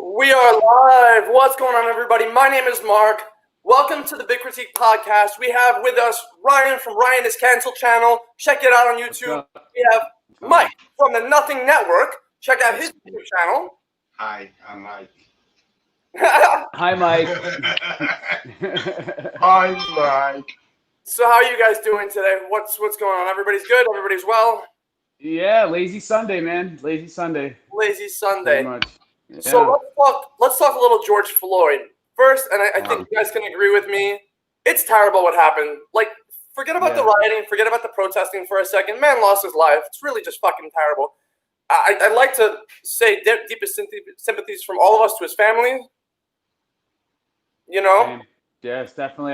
We are live. What's going on, everybody? My name is Mark. Welcome to the BigCritique Podcast. We have with us Ryan from Ryan is Cancelled channel. Check it out on YouTube. We have Mike from the Nothing Network. Check out his YouTube channel. Hi, I'm Mike. Hi, Mike. Hi, Mike. So how are you guys doing today? What's going on? Everybody's good? Everybody's well? Yeah, lazy Sunday, man. Lazy Sunday. Lazy Sunday. Very much. Yeah. So let's talk a little George Floyd. First, and I think you guys can agree with me, it's terrible what happened. Like, forget about the rioting, forget about the protesting for a second. Man lost his life. It's really just fucking terrible. I'd like to say deepest sympathies from all of us to his family. You know? Yes, definitely.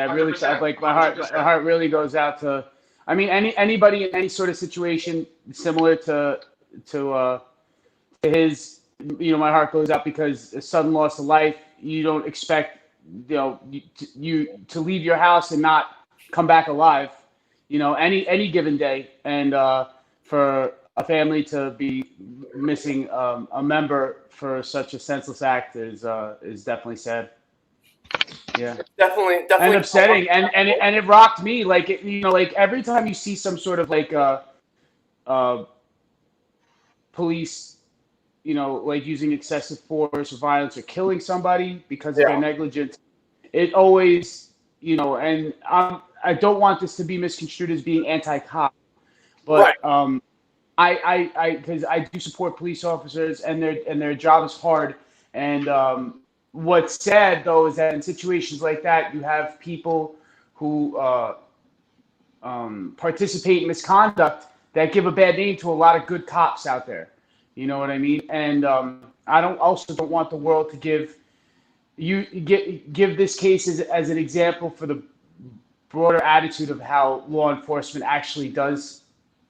My heart really goes out to, I mean, anybody in any sort of situation similar to his. You know, my heart goes out because his son lost a life. You don't expect, you to leave your house and not come back alive, any given day. And for a family to be missing a member for such a senseless act is definitely sad. Yeah, definitely, and upsetting, and it rocked me. Like every time you see some sort of police, like using excessive force or violence or killing somebody because of their negligence, it always, and I don't want this to be misconstrued as being anti-cop, but because I do support police officers and their job is hard. And what's sad though is that in situations like that, you have people who participate in misconduct that give a bad name to a lot of good cops out there. You know what I mean? And I don't want the world to give this case as an example for the broader attitude of how law enforcement actually does,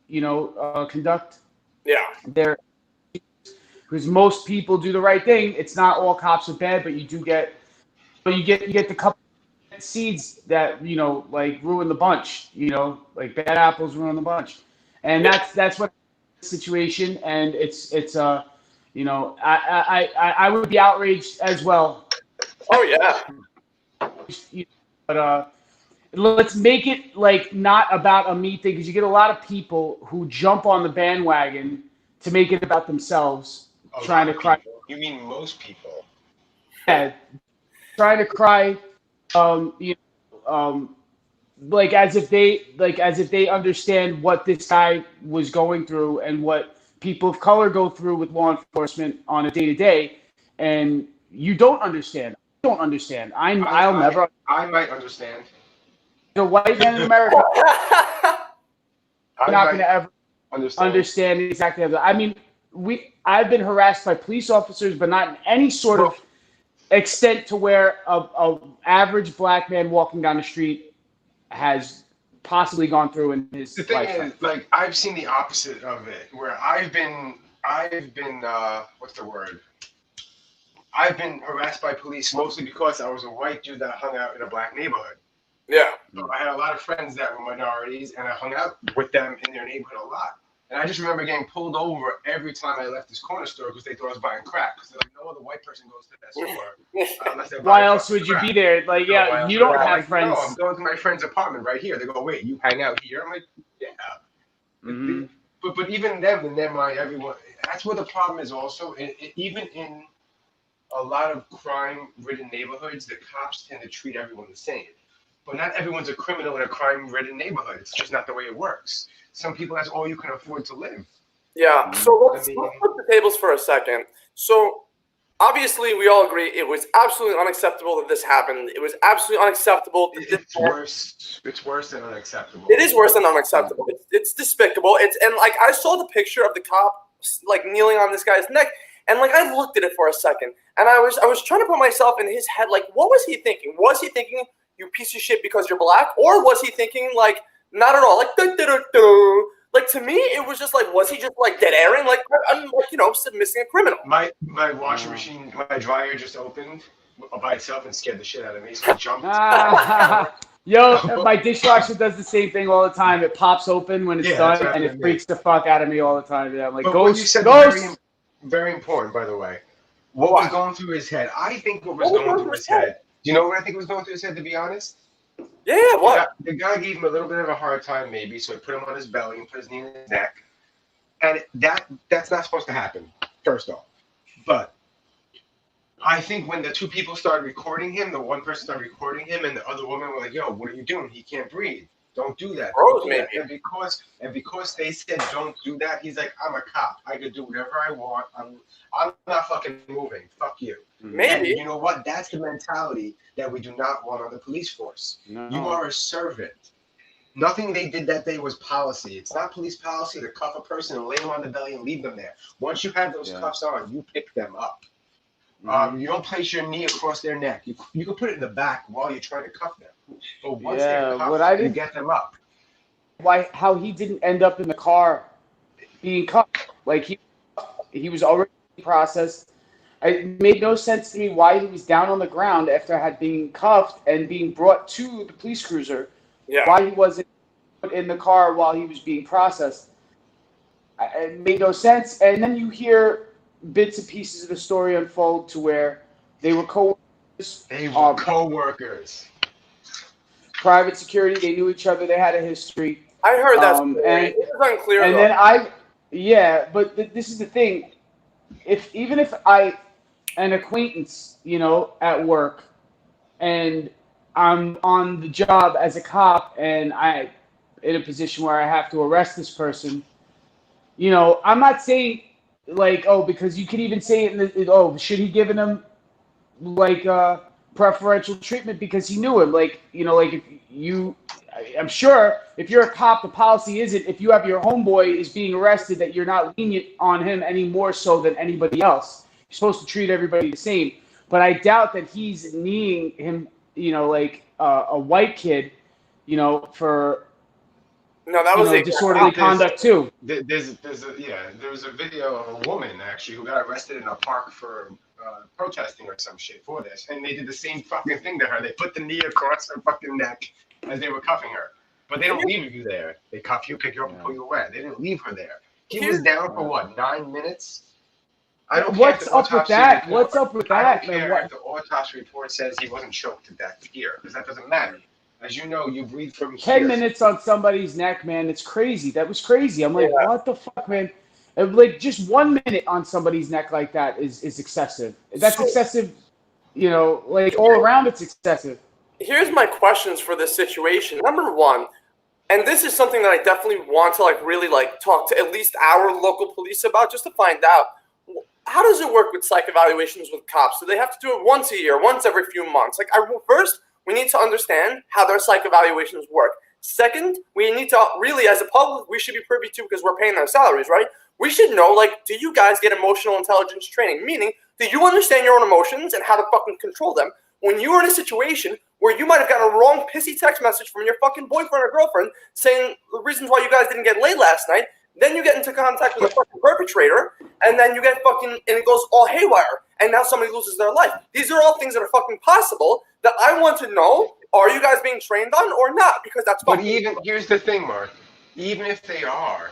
conduct. Yeah. Because most people do the right thing. It's not all cops are bad, but you get the couple seeds that ruin the bunch. Like bad apples ruin the bunch, and that's what. Situation, and it's I would be outraged as well. Oh yeah. But let's make it not about a me thing, because you get a lot of people who jump on the bandwagon to make it about themselves, trying to cry. You mean most people? Yeah, trying to cry. As if they understand what this guy was going through and what people of color go through with law enforcement on a day-to-day, and you don't understand. I don't understand. I'll never. I might understand. The white man in America, I'm not going to ever understand exactly. I mean, I've been harassed by police officers, but not in any sort of extent to where a average black man walking down the street has possibly gone through in his lifetime. The thing is, I've seen the opposite of it, where I've been what's the word? I've been harassed by police mostly because I was a white dude that hung out in a black neighborhood. Yeah. So I had a lot of friends that were minorities, and I hung out with them in their neighborhood a lot. And I just remember getting pulled over every time I left this corner store because they thought I was buying crack. Because they're like, no other white person goes to that store unless they're Why else would you be there? You don't have friends. No, I'm going to my friend's apartment right here. They go, wait, you hang out here? I'm like, yeah. Mm-hmm. But even them, in their mind, everyone. That's where the problem is also. Even in a lot of crime-ridden neighborhoods, the cops tend to treat everyone the same. But not everyone's a criminal in a crime-ridden neighborhood. It's just not the way it works. Some people, that's all you can afford to live. Yeah, so let's flip the tables for a second. So, obviously, we all agree it was absolutely unacceptable that this happened. It was absolutely unacceptable. It's worse. It's worse than unacceptable. It is worse than unacceptable. It's despicable. I saw the picture of the cop kneeling on this guy's neck, and I looked at it for a second, and I was trying to put myself in his head. What was he thinking? Was he thinking, you piece of shit, because you're black, or was he thinking not at all? To me, it was just was he just dead airing? I'm missing a criminal. My washing machine, my dryer just opened by itself and scared the shit out of me. So I jumped. Yo, my dishwasher does the same thing all the time. It pops open when it's done, and it freaks the fuck out of me all the time. Yeah, I'm like, but ghost, you said ghost. Very important, by the way. What was going through his head? I think what was going through his head. Do you know what I think was going through his head, to be honest? Yeah, what? The guy gave him a little bit of a hard time, maybe, so he put him on his belly and put his knee in his neck. And that's not supposed to happen, first off. But I think when the two people started recording him, the one person started recording him, and the other woman were like, "Yo, what are you doing? He can't breathe. Don't do that." Don't do that. And because they said don't do that, he's like, "I'm a cop. I could do whatever I want. I'm not fucking moving. Fuck you." Maybe. And you know what? That's the mentality that we do not want on the police force. No. You are a servant. Nothing they did that day was policy. It's not police policy to cuff a person and lay them on the belly and leave them there. Once you have those cuffs on, you pick them up. You don't place your knee across their neck. You can put it in the back while you're trying to cuff them. But once they're cuffed, you get them up. How he didn't end up in the car being cuffed. Like he was already processed. It made no sense to me why he was down on the ground after had been cuffed and being brought to the police cruiser. Yeah. Why he wasn't put in the car while he was being processed. It made no sense. And then you hear bits and pieces of the story unfold to where they were co-workers. Private security. They knew each other. They had a history. I heard that. And it was unclear. And then but this is the thing. Even if an acquaintance, at work, and I'm on the job as a cop, and I'm in a position where I have to arrest this person, I'm not saying because you could even say it should he given him preferential treatment because he knew him, I'm sure if you're a cop, the policy isn't if you have your homeboy is being arrested that you're not lenient on him any more so than anybody else. You're supposed to treat everybody the same. But I doubt that he's kneeing him, a white kid, for disorderly conduct too. There was a video of a woman actually who got arrested in a park for protesting or some shit for this, and they did the same fucking thing to her. They put the knee across her fucking neck as they were cuffing her. But they don't leave you there. They cuff you, pick you up, and pull you away. They didn't leave her there. He was down for 9 minutes? I don't care. What's up with that? What's up with that? I don't care if the autopsy report says he wasn't choked to death here, because that doesn't matter. As you know, you breathe from here. 10 minutes on somebody's neck, man. It's crazy. That was crazy. I'm like, what the fuck, man? Just 1 minute on somebody's neck like that is excessive. That's excessive, all around it's excessive. Here's my questions for this situation. Number one, and this is something that I definitely want to really talk to at least our local police about just to find out. How does it work with psych evaluations with cops? Do they have to do it once a year, once every few months? First, we need to understand how their psych evaluations work. Second, we need to really, as a public, we should be privy to, because we're paying their salaries, right? We should know, do you guys get emotional intelligence training? Meaning, do you understand your own emotions and how to fucking control them? When you are in a situation where you might have gotten a wrong pissy text message from your fucking boyfriend or girlfriend saying the reasons why you guys didn't get laid last night, then you get into contact with a fucking perpetrator, and then you get fucking, and it goes all haywire, and now somebody loses their life. These are all things that are fucking possible that I want to know, are you guys being trained on or not? Because that's fucking... But here's the thing, Mark. Even if they are,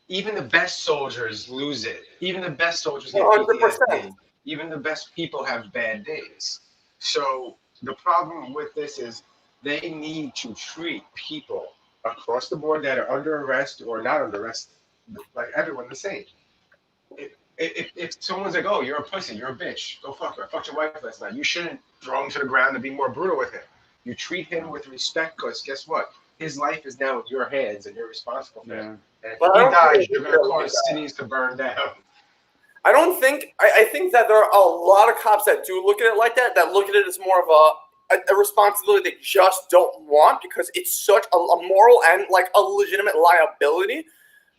even the best soldiers lose it. Even the best soldiers get PTSD. Even the best people have bad days. So the problem with this is they need to treat people across the board that are under arrest or not under arrest, like everyone the same. If someone's like, oh, you're a pussy, you're a bitch, go fuck her, I fucked your wife last night, you shouldn't throw him to the ground and be more brutal with him. You treat him with respect, because guess what? His life is now in your hands and you're responsible for him. And if he dies, you're going to cause cities to burn down. I think that there are a lot of cops that do look at it like that look at it as more of a responsibility they just don't want, because it's such a moral and a legitimate liability.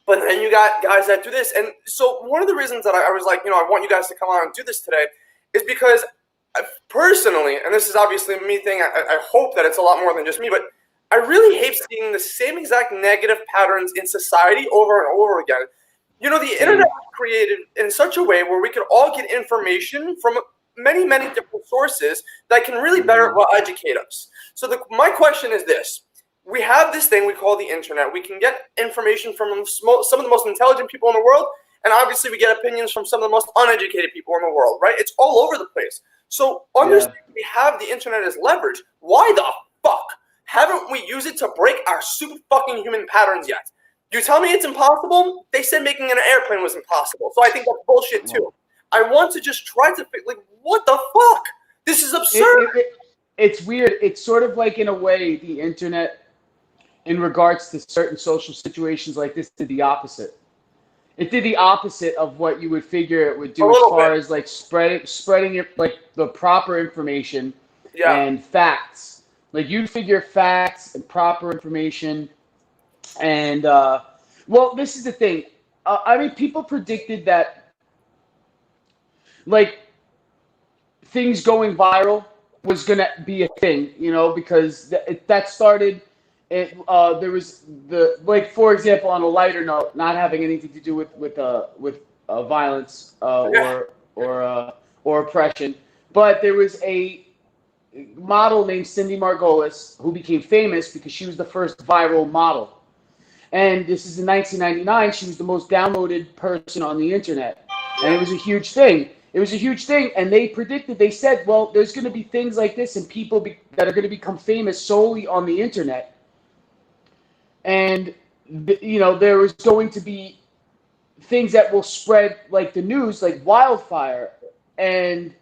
But then you got guys that do this. And so one of the reasons that I was like, I want you guys to come on and do this today is because personally, and this is obviously me thing, I hope that it's a lot more than just me, but I really hate seeing the same exact negative patterns in society over and over again. The internet was created in such a way where we could all get information from many, many different sources that can really better educate us. So my question is this. We have this thing we call the internet. We can get information from some of the most intelligent people in the world, And obviously we get opinions from some of the most uneducated people in the world, right? It's all over the place. So understand we have the internet as leverage. Why the fuck haven't we used it to break our super fucking human patterns yet? You tell me it's impossible? They said making an airplane was impossible. So I think that's bullshit too. I want to just try to like, what the fuck? This is absurd. It's weird. It's sort of like, in a way, the internet, in regards to certain social situations like this, did the opposite. It did the opposite of what you would figure it would do as far as like spreading it, like the proper information and facts. Like you'd figure facts and proper information. And well, this is the thing. I mean, people predicted that like things going viral was gonna be a thing, you know, because that started. There was the, like, for example, on a lighter note, not having anything to do with violence or oppression, but there was a model named Cindy Margolis who became famous because she was the first viral model, and this is in 1999. She was the most downloaded person on the internet, and it was a huge thing. It was a huge thing, and they predicted. They said, well, there's going to be things like this, and people that are going to become famous solely on the internet. And, you know, there was going to be things that will spread like the news, like wildfire. And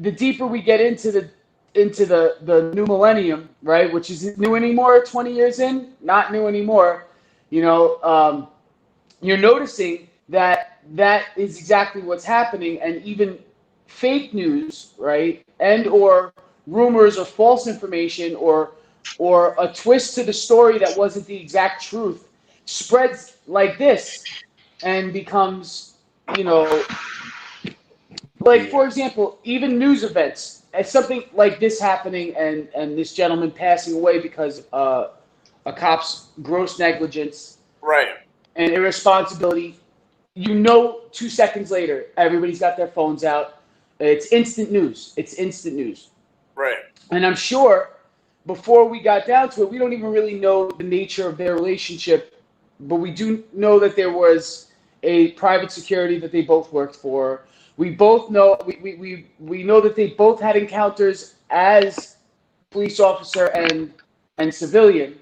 the deeper we get into the new millennium, right, which isn't new anymore, 20 years in, not new anymore, you know, you're noticing that is exactly what's happening. And even fake news, right, and or rumors or false information or a twist to the story that wasn't the exact truth spreads like this and becomes, you know, like, for example, even news events, as something like this happening and this gentleman passing away because a cop's gross negligence and irresponsibility, you know, 2 seconds later, everybody's got their phones out. It's instant news. Right. And I'm sure before we got down to it, we don't even really know the nature of their relationship, but we do know that there was a private security that they both worked for. We both know we know that they both had encounters as police officer and civilian.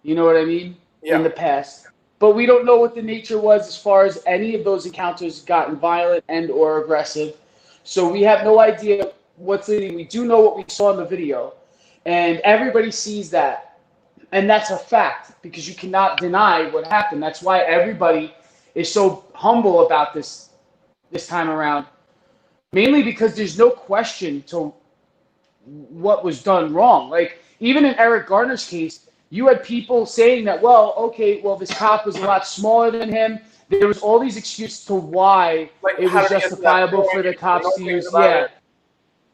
You know what I mean? Yeah. In the past, but we don't know what the nature was as far as any of those encounters gotten violent and or aggressive. So we have no idea what's leading. We do know what we saw in the video. And everybody sees that. And that's a fact because you cannot deny what happened. That's why everybody is so humble about this time around. Mainly because there's no question to what was done wrong. Like, even in Eric Garner's case, you had people saying that, this cop was a lot smaller than him. There was all these excuses to why it was justifiable for the cops to use. Yeah.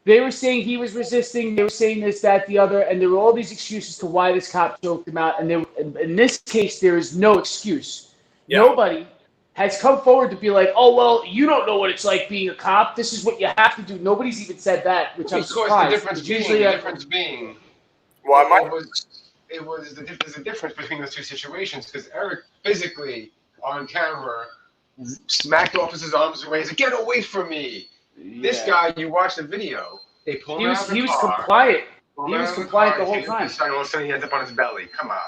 They were saying he was resisting. They were saying this, that, the other, and there were all these excuses to why this cop choked him out. And in this case, there is no excuse. Yeah. Nobody has come forward to be like, oh, well, you don't know what it's like being a cop. This is what you have to do. Nobody's even said that, which I'm surprised. The difference being, there's a difference between those two situations because Eric physically on camera smacked officers' arms away and said, "Get away from me." Yeah. This guy, you watch the video, they pull him out of the car. He was compliant. He was compliant the whole time. And all of a sudden he ends up on his belly. Come on.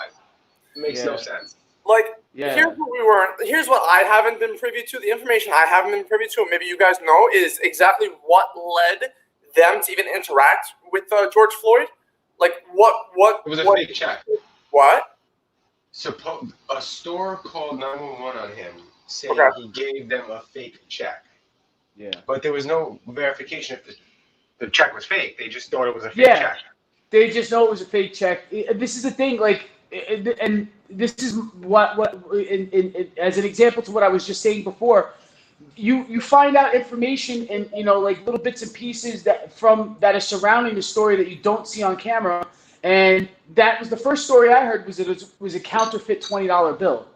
It makes no sense. Like, here's what I haven't been privy to. The information I haven't been privy to, and maybe you guys know, is exactly what led them to even interact with George Floyd. Like, what? It was a fake check. What? A store called 911 on him saying he gave them a fake check. Yeah. But there was no verification if the check was fake. They just thought it was a fake check. They just know it was a fake check. This is the thing, like, and this is what as an example to what I was just saying before. You find out information in, you know, like little bits and pieces that are surrounding the story that you don't see on camera. And that was the first story I heard was that it was a counterfeit $20 bill.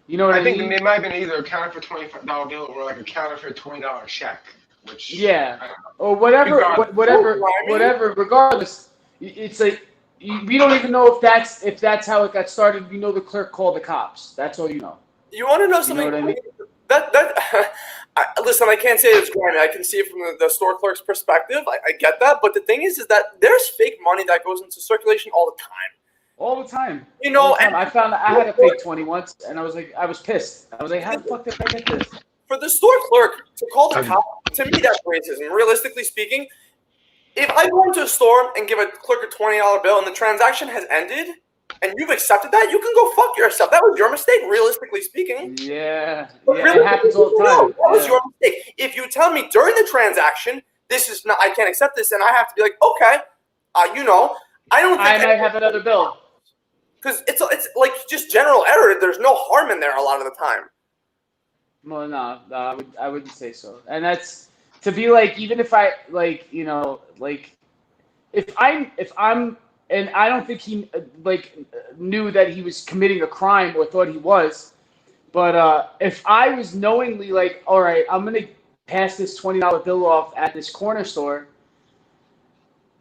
You know what I mean? I think it might have been either a counterfeit $25 bill or like a counterfeit $20 check. Which or whatever. Regardless, it's like we don't even know if that's how it got started. We know the clerk called the cops. That's all you know. You want to know something? You know what I mean? Listen, I can't say it's grimy. I can see it from the store clerk's perspective. I get that, but the thing is that there's fake money that goes into circulation all the time. All the time. You know, and I found I had a fake 20 once, and I was pissed. I was like, how the fuck did I get this? For the store clerk to call the cop, to me, that's racism. Realistically speaking, if I go into a store and give a clerk a $20 bill and the transaction has ended, and you've accepted that, you can go fuck yourself. That was your mistake, realistically speaking. Yeah, Really, it happens all the time. No, that was your mistake. If you tell me during the transaction, this is not, I can't accept this, and I have to be like, okay, I don't think I might have another bill. Because it's like just general error. There's no harm in there a lot of the time. Well, no, I wouldn't say so. And that's to be like, even if I like, if I'm, and I don't think he knew that he was committing a crime or thought he was, but if I was knowingly like, all right, I'm gonna pass this $20 bill off at this corner store,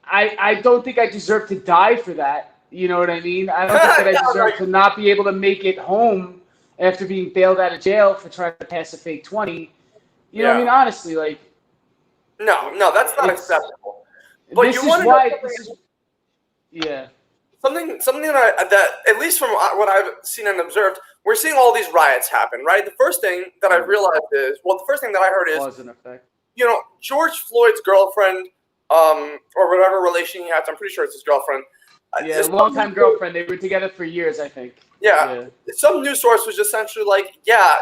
I don't think I deserve to die for that. You know what I mean? I don't think that I deserve to not be able to make it home after being bailed out of jail for trying to pass a fake 20. You know what I mean? Honestly, like. No, that's not acceptable. But this you is want to why. Something that at least from what I've seen and observed, we're seeing all these riots happen, right? The first thing that I realized is, the first thing that I heard is, cause and effect. George Floyd's girlfriend, or whatever relation he had, I'm pretty sure it's his girlfriend. Yeah, long-time girlfriend. They were together for years, I think. Yeah. Some news source was essentially like,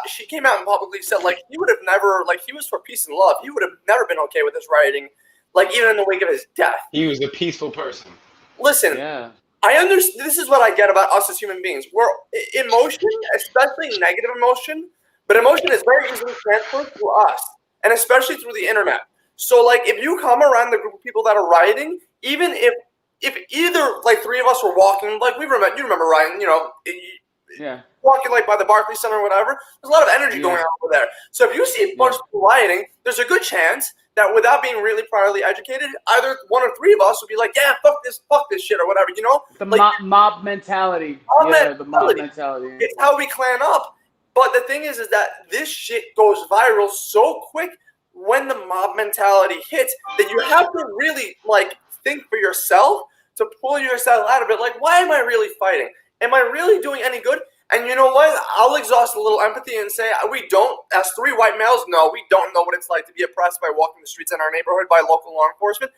she came out and publicly said, like, he would have never, like, he was for peace and love. He would have never been okay with this rioting, like, even in the wake of his death. He was a peaceful person. Listen, I understand. This is what I get about us as human beings. We're emotion, especially negative emotion, but emotion is very easily transferred to us, and especially through the internet. So, like, if you come around the group of people that are rioting, even if either, like, three of us were walking, like, you remember Ryan, walking, like, by the Barclays Center or whatever, there's a lot of energy going on over there. So if you see a bunch of people rioting, there's a good chance that without being really priorly educated, either one or three of us would be like, yeah, fuck this shit or whatever, The mob mentality. The mob mentality. It's how we clan up. But the thing is that this shit goes viral so quick when the mob mentality hits that you have to really, like, think for yourself to pull yourself out of it. Like, why am I really fighting? Am I really doing any good? And you know what? I'll exhaust a little empathy and say we don't, as three white males, no, we don't know what it's like to be oppressed by walking the streets in our neighborhood by local law enforcement.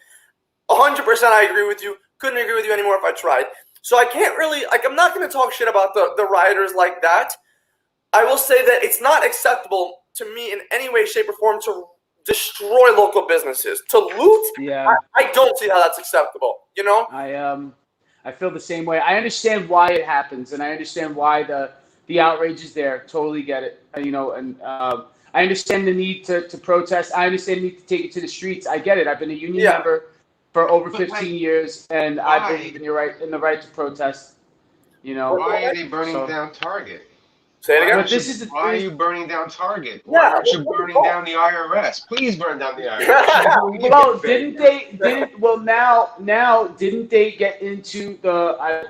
100% I agree with you. Couldn't agree with you anymore if I tried. So I can't really, like, I'm not going to talk shit about the rioters like that. I will say that it's not acceptable to me in any way, shape, or form to destroy local businesses. To loot, I don't see how that's acceptable, I feel the same way. I understand why it happens, and I understand why the outrage is there. Totally get it. I understand the need to protest. I understand the need to take it to the streets. I get it. I've been a union member for over 15 years, and I believe in the right to protest. Why are they burning down Target? Say it again. But why are you burning down Target? Why aren't you burning down the IRS? Please burn down the IRS. Well, didn't they get into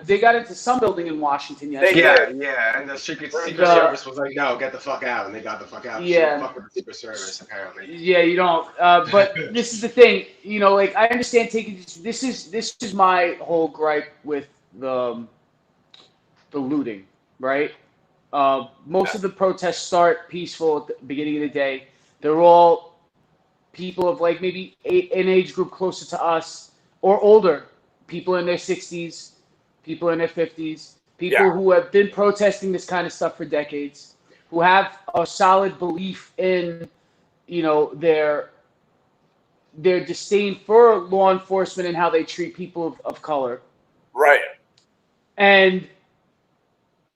they got into some building in Washington yesterday? Yeah, and the Secret Service was like, no, get the fuck out, and they got the fuck out. Yeah. Fuck with the Secret Service, apparently. Yeah, you don't. But this is the thing, like, I understand taking this is my whole gripe with the looting, right? Most of the protests start peaceful at the beginning of the day. They're all people of, like, maybe an age group closer to us or older, people in their 60s, people in their 50s, people who have been protesting this kind of stuff for decades, who have a solid belief in, their disdain for law enforcement and how they treat people of color. Right. And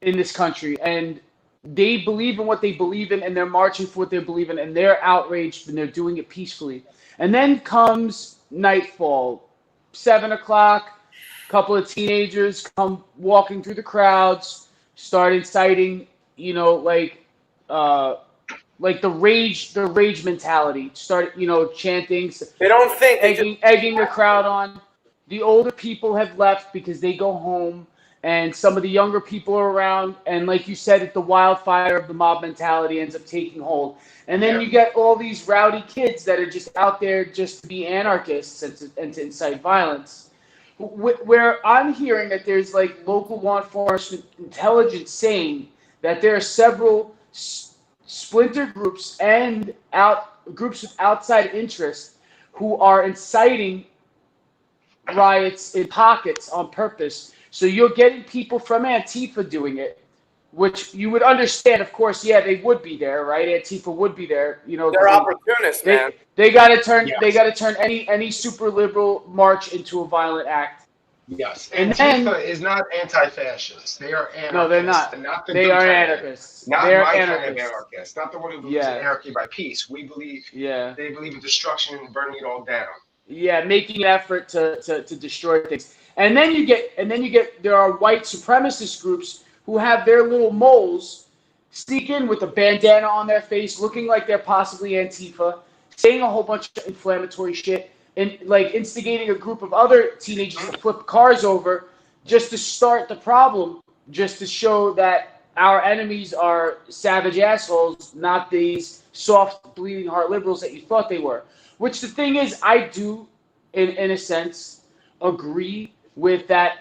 in this country, and they believe in what they believe in, and they're marching for what they believe in, and they're outraged, and they're doing it peacefully. And then comes nightfall, 7 o'clock, a couple of teenagers come walking through the crowds, start inciting, like the rage mentality, start, chanting. They don't think. Egging the crowd on. The older people have left because they go home. and some of the younger people are around, and like you said, the wildfire of the mob mentality ends up taking hold. And then you get all these rowdy kids that are just out there just to be anarchists and to incite violence. Where I'm hearing that there's like local law enforcement intelligence saying that there are several splinter groups and groups with outside interest who are inciting riots in pockets on purpose. So you're getting people from Antifa doing it, which you would understand, of course. Yeah, they would be there, right? Antifa would be there. You know, they're opportunists, man. They got to turn. Yes. They got to turn any super liberal march into a violent act. Yes, Antifa is not anti-fascist. They are anarchists. No, they're not. They are anarchists. Not my kind of anarchists. Not the one who believes in anarchy by peace. We believe. Yeah. They believe in destruction and burning it all down. Yeah, making an effort to destroy things. And then you get there are white supremacist groups who have their little moles sneak in with a bandana on their face, looking like they're possibly Antifa, saying a whole bunch of inflammatory shit, and like instigating a group of other teenagers to flip cars over just to start the problem, just to show that our enemies are savage assholes, not these soft, bleeding heart liberals that you thought they were. Which the thing is, I do, in a sense, agree with that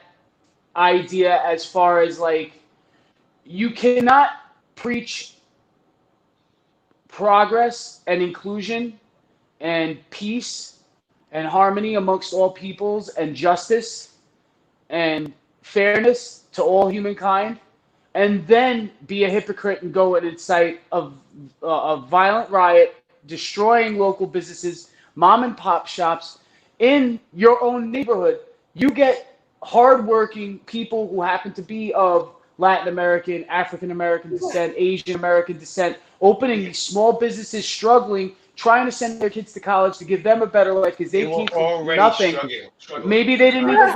idea as far as, like, you cannot preach progress and inclusion and peace and harmony amongst all peoples and justice and fairness to all humankind and then be a hypocrite and go and incite a violent riot, destroying local businesses, mom and pop shops in your own neighborhood. You get hardworking people who happen to be of Latin American, African American descent, Asian American descent, opening these small businesses, struggling, trying to send their kids to college to give them a better life because they came from nothing. Struggling. Maybe they didn't even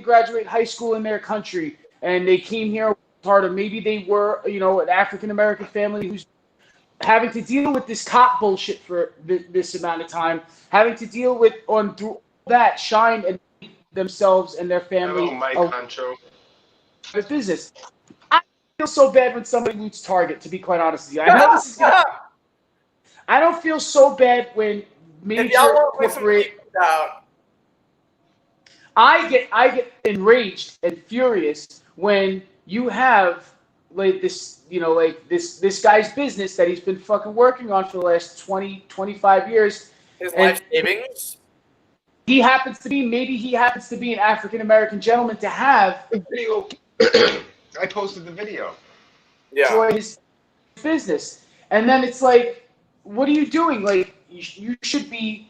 graduate high school in their country, and they came here harder. Maybe they were, an African American family who's having to deal with this cop bullshit for this amount of time, having to deal with through that shine and themselves and their family. Hello, Mike Concho. The business. I feel so bad when somebody loots Target, to be quite honest with you. I know this is gonna, I don't feel so bad when major corporate. I get enraged and furious when you have like this, this guy's business that he's been fucking working on for the last 20, 25 years. His life savings. Maybe he happens to be an African American gentleman to have the video. I posted the video. Yeah. For his business, and then it's like, what are you doing? Like, you should be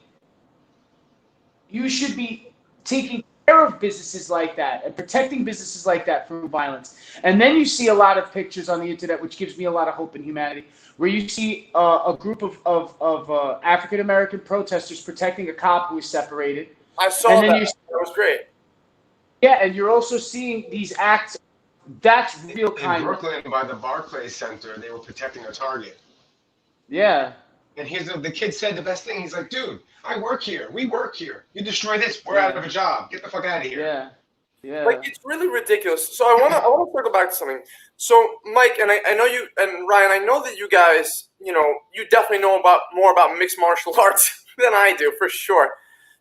taking care of businesses like that and protecting businesses like that from violence. And then you see a lot of pictures on the internet, which gives me a lot of hope in humanity, where you see a group of African American protesters protecting a cop who is separated. I saw that. That was great. Yeah, and you're also seeing these acts. That's real kindness. In Brooklyn, by the Barclays Center, they were protecting a Target. Yeah. And the kid said the best thing. He's like, dude, I work here. We work here. You destroy this, we're out of a job. Get the fuck out of here. Yeah. Yeah. Like, it's really ridiculous. So I wanna circle back to something. So Mike, and I know you and Ryan, I know that you guys, you definitely know more about mixed martial arts than I do, for sure.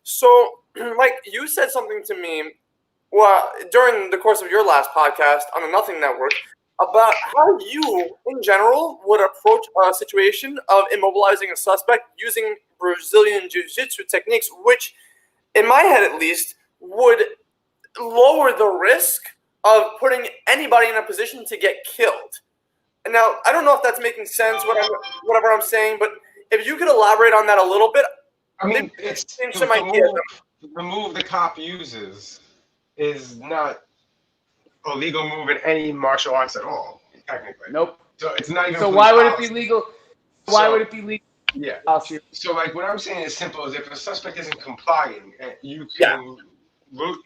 So Mike, you said something to me during the course of your last podcast on the Nothing Network about how you, in general, would approach a situation of immobilizing a suspect using Brazilian Jiu-Jitsu techniques, which, in my head at least, would lower the risk of putting anybody in a position to get killed. And now, I don't know if that's making sense, whatever I'm saying, but if you could elaborate on that a little bit. I mean, the move the cop uses is not a legal move in any martial arts at all, technically. Nope. So it's not even. So why would it be legal? Why would it be legal? Yeah. So like what I'm saying is simple: is if a suspect isn't complying, you can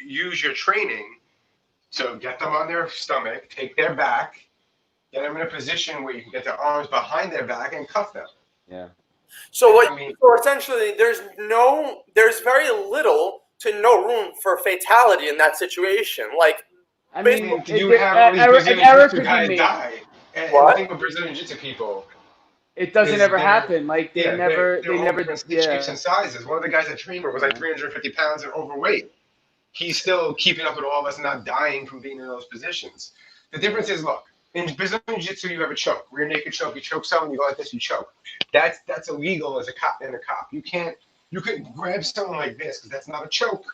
use your training to get them on their stomach, take their back, get them in a position where you can get their arms behind their back and cuff them. Yeah. So so essentially, there's very little to no room for fatality in that situation. Like, I mean, you have all these Brazilian Jiu-Jitsu guys die. And the thing with Brazilian Jiu-Jitsu people, it doesn't ever happen. Like they're different shapes and sizes. One of the guys at Tramer was like 350 pounds and overweight. He's still keeping up with all of us, not dying from being in those positions. The difference is, look, in Brazilian Jiu-Jitsu, you have a choke. Rear naked choke. You choke someone, you go like this, you choke. That's illegal as a cop. You could grab someone like this because that's not a choke,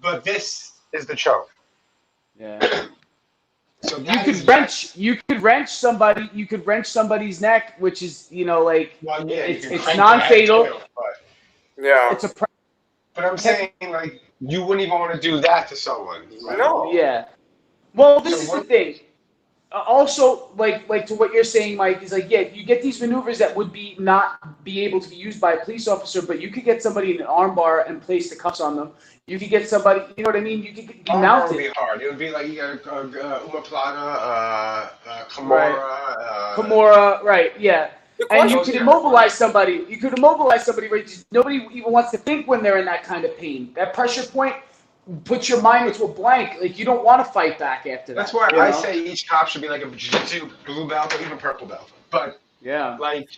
but this is the choke. Yeah. So you could wrench somebody's neck, which is, it's non-fatal. Yeah. It's a. But I'm saying, like, you wouldn't even want to do that to someone. Right? No. Yeah. Well, this is the thing. Also, like to what you're saying, Mike, is like, yeah, you get these maneuvers that would not be able to be used by a police officer, but you could get somebody in an armbar and place the cuffs on them. You could get somebody, you know what I mean? You could mount it. It would be hard. It would be like you got Umaplata, Kimura. Kimura, right, yeah. And you could immobilize somebody. Where nobody even wants to think when they're in that kind of pain. That pressure point puts your mind into a blank. Like, you don't want to fight back after that. That's why I say each cop should be like a jiu-jitsu blue belt or even purple belt. But like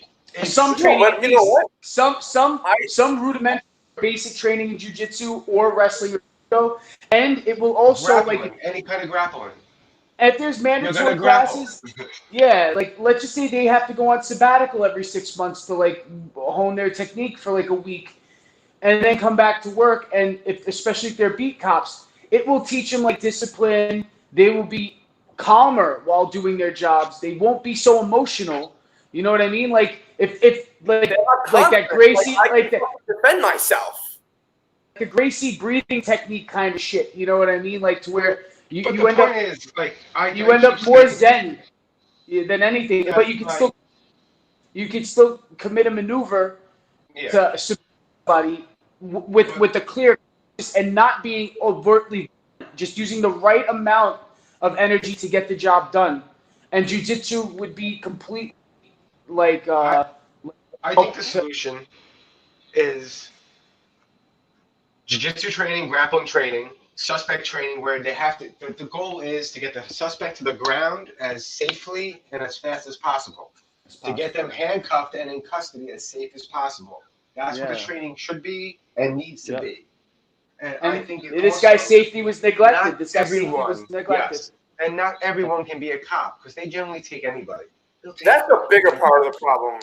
some training, some rudimentary basic training in jiu-jitsu or wrestling, and it will also any kind of grappling. If there's mandatory classes, like let's just say they have to go on sabbatical every 6 months to like hone their technique for like a week, and then come back to work. And especially if they're beat cops, it will teach them like discipline. They will be calmer while doing their jobs. They won't be so emotional. You know what I mean? Like if that Gracie, like that, defend myself. The Gracie breathing technique kind of shit. You know what I mean? Like to where. You end up more zen than anything, but you can still commit a maneuver to somebody with a clear and not being overtly, just using the right amount of energy to get the job done. And jiu-jitsu would be complete like. I think the solution is jiu-jitsu training, grappling training. Suspect training where they have to, the goal is to get the suspect to the ground as safely and as fast as possible. To get them handcuffed and in custody as safe as possible. That's what the training should be and needs to be. And I think this guy's safety was neglected. This guy's safety was neglected. Yes. And not everyone can be a cop because they generally take anybody. That's a bigger part of the problem.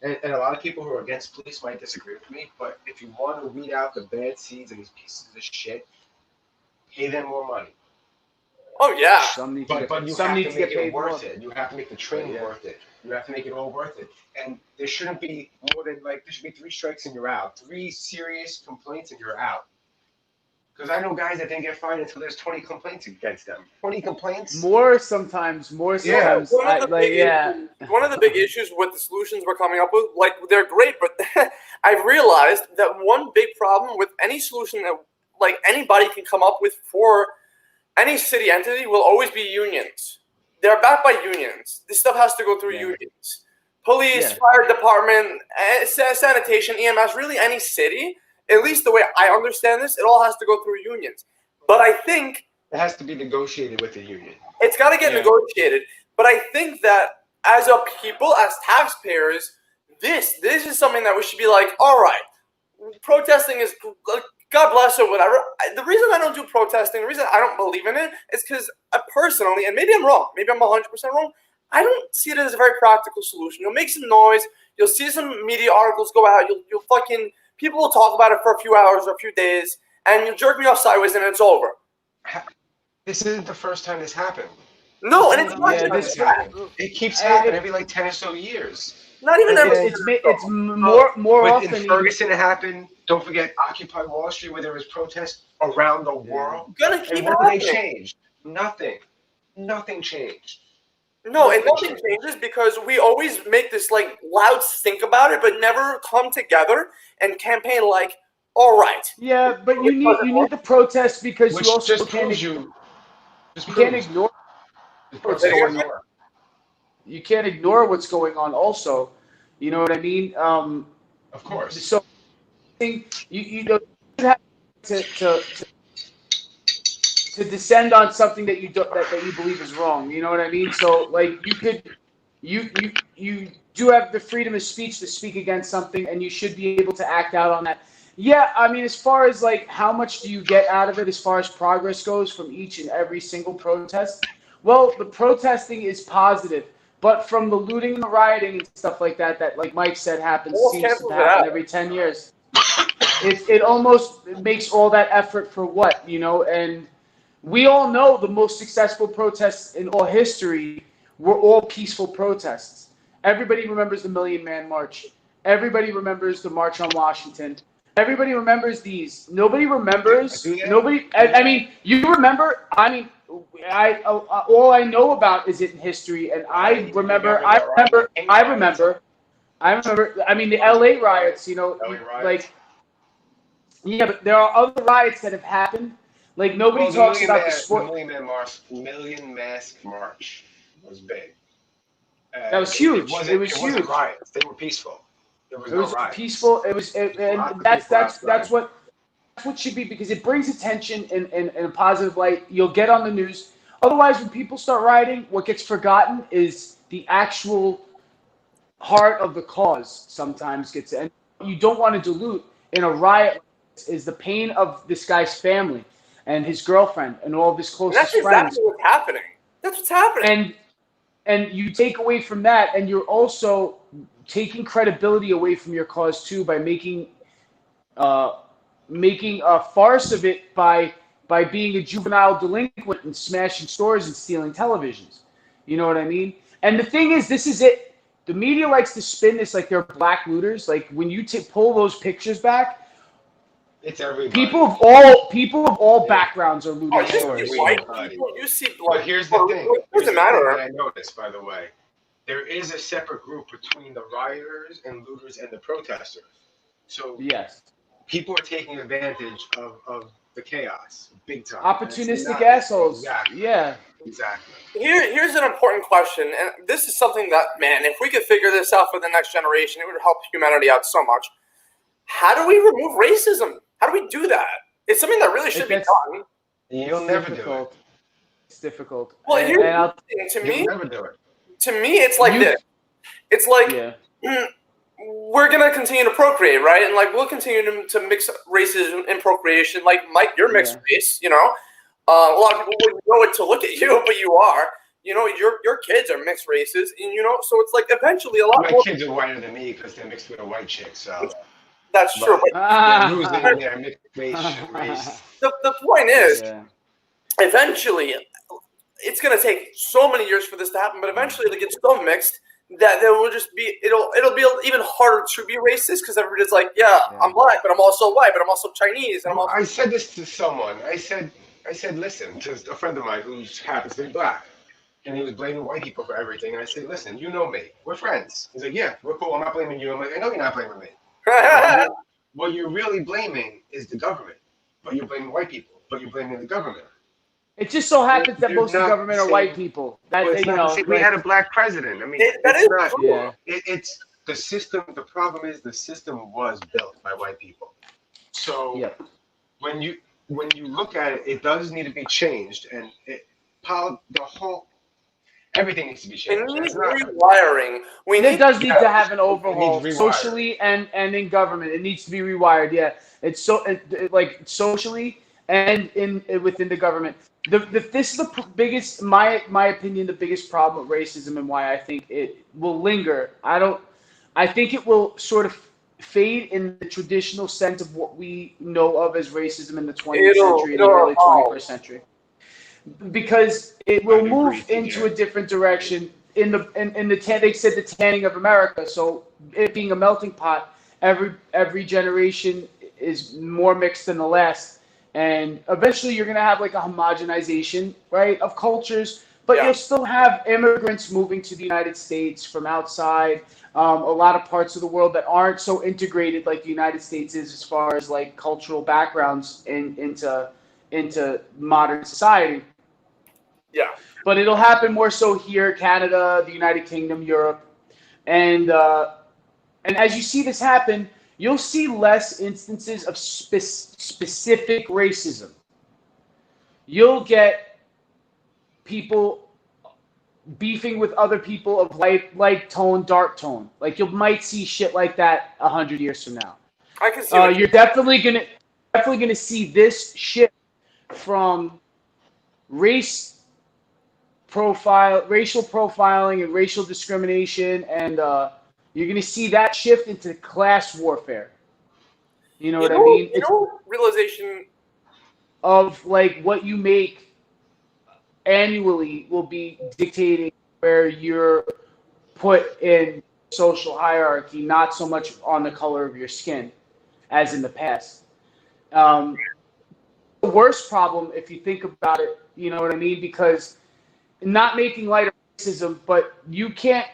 And a lot of people who are against police might disagree with me, but if you want to weed out the bad seeds and these pieces of shit, pay them more money. Oh, yeah. But you have to make it worth it. You have to make the training worth it. You have to make it all worth it. And there shouldn't be more than, there should be 3 strikes and you're out. 3 serious complaints and you're out. Because I know guys that didn't get fined until there's 20 complaints against them. 20 complaints? More sometimes. Yeah. One of the big issues with the solutions we're coming up with, like, they're great, but I've realized that one big problem with any solution that, like, anybody can come up with for any city entity will always be unions. They're backed by unions. This stuff has to go through unions. Police, fire department, sanitation, EMS, really any city. At least the way I understand this, it all has to go through unions. But I think it has to be negotiated with the union. It's got to get negotiated. But I think that as a people, as taxpayers, this is something that we should be like, all right, protesting is, God bless or whatever. The reason I don't do protesting, the reason I don't believe in it is because personally, and maybe I'm wrong, maybe I'm 100% wrong, I don't see it as a very practical solution. You'll make some noise. You'll see some media articles go out. You'll fucking... People will talk about it for a few hours or a few days, and you jerk me off sideways, and it's over. This isn't the first time this happened. No, and it's not just it keeps happening every 10 or so years. Not even every. It's more often. In Ferguson, it happened. Don't forget Occupy Wall Street, where there was protests around the world. Gonna keep and what changed? Nothing. Nothing changed. No, and nothing changes because we always make this loud stink about it, but never come together and campaign like, all right. Yeah, but you need the protest because you also can't ignore what's going on. You can't ignore what's going on. Also, you know what I mean. Of course. So, you have to to descend on something that you that you believe is wrong. You know what I mean? So like you do have the freedom of speech to speak against something, and you should be able to act out on that. Yeah, I mean, as far as like how much do you get out of it as far as progress goes from each and every single protest? Well, the protesting is positive, but from the looting and the rioting and stuff like that like Mike said seems to happen every 10 years. It almost makes all that effort for what, you know? And we all know the most successful protests in all history were all peaceful protests. Everybody remembers the Million Man March. Everybody remembers the March on Washington. Everybody remembers these. Nobody remembers. Nobody. I mean, you remember. I mean, all I know about is it in history, and I remember. I mean, the L.A. riots. You know, like. Yeah, but there are other riots that have happened. Like nobody talks about the sport. The Million Mask March was big. That was huge. It was huge. Wasn't riots. They were peaceful. It was peaceful. It was, and that's what should be, because it brings attention in a positive light. You'll get on the news. Otherwise, when people start rioting, what gets forgotten is the actual heart of the cause. Sometimes gets, and you don't want to dilute in a riot is the pain of this guy's family and his girlfriend and all of his closest friends. That's exactly what's happening. That's what's happening. And you take away from that, and you're also taking credibility away from your cause too by making a farce of it by being a juvenile delinquent and smashing stores and stealing televisions. You know what I mean? And the thing is, this is it. The media likes to spin this like they're black looters. Like when you pull those pictures back, it's everybody. People of all backgrounds are looting stores. You see, but here's the thing. It doesn't matter. I noticed, by the way, there is a separate group between the rioters and looters and the protesters. So yes, people are taking advantage of the chaos, big time. Opportunistic assholes. Exactly. Yeah. Exactly. Here's an important question, and this is something that, man, if we could figure this out for the next generation, it would help humanity out so much. How do we remove racism? How do we do that? It's something that really should be done. You'll never do it. It's difficult. Well, here's the thing. You'll never do it. To me, it's like this. It's like we're gonna continue to procreate, right? And like we'll continue to mix races and procreation. Like Mike, you're mixed race. You know, a lot of people wouldn't know it to look at you, but you are. You know, your kids are mixed races, and you know, so it's like eventually a lot. My kids are whiter than me because they're mixed with a white chick. So. That's true. The point is, eventually, it's going to take so many years for this to happen, but eventually it'll get so mixed that there will just be, it'll be even harder to be racist because everybody's like, I'm black, but I'm also white, but I'm also Chinese. And I said this to someone. I said, listen, to a friend of mine who happens to be black. And he was blaming white people for everything. And I said, listen, you know me. We're friends. He's like, yeah, we're cool. I'm not blaming you. I'm like, I know you're not blaming me. What you're really blaming is the government, but you're blaming white people, but you're blaming the government. It just so happens that most of the government are white people. We had a black president. I mean, it's the system. The problem is the system was built by white people. So when you look at it, it does need to be changed, and everything needs to be changed. It needs rewiring. It does need to have an overhaul, socially and in government. It needs to be rewired. Yeah, it's like socially and within the government. This is the biggest, my opinion, the biggest problem with racism and why I think it will linger. I think it will sort of fade in the traditional sense of what we know of as racism in the 20th century and the early 21st century. Because it will move into a different direction they said the tanning of America. So it being a melting pot, every generation is more mixed than the last, and eventually you're gonna have like a homogenization, right, of cultures. But you'll still have immigrants moving to the United States from outside, a lot of parts of the world that aren't so integrated like the United States is as far as like cultural backgrounds into modern society. Yeah. But it'll happen more so here, Canada, the United Kingdom, Europe. And as you see this happen, you'll see less instances of specific racism. you'll get people beefing with other people of light tone, dark tone. Like you might see shit like that 100 years from now. I can see. You're definitely gonna see this shift from racial profiling and racial discrimination, and you're gonna see that shift into class warfare. You know what I mean? Realization of like what you make annually will be dictating where you're put in social hierarchy, not so much on the color of your skin as in the past. The worst problem, if you think about it, you know what I mean? Because not making light of racism, but you can't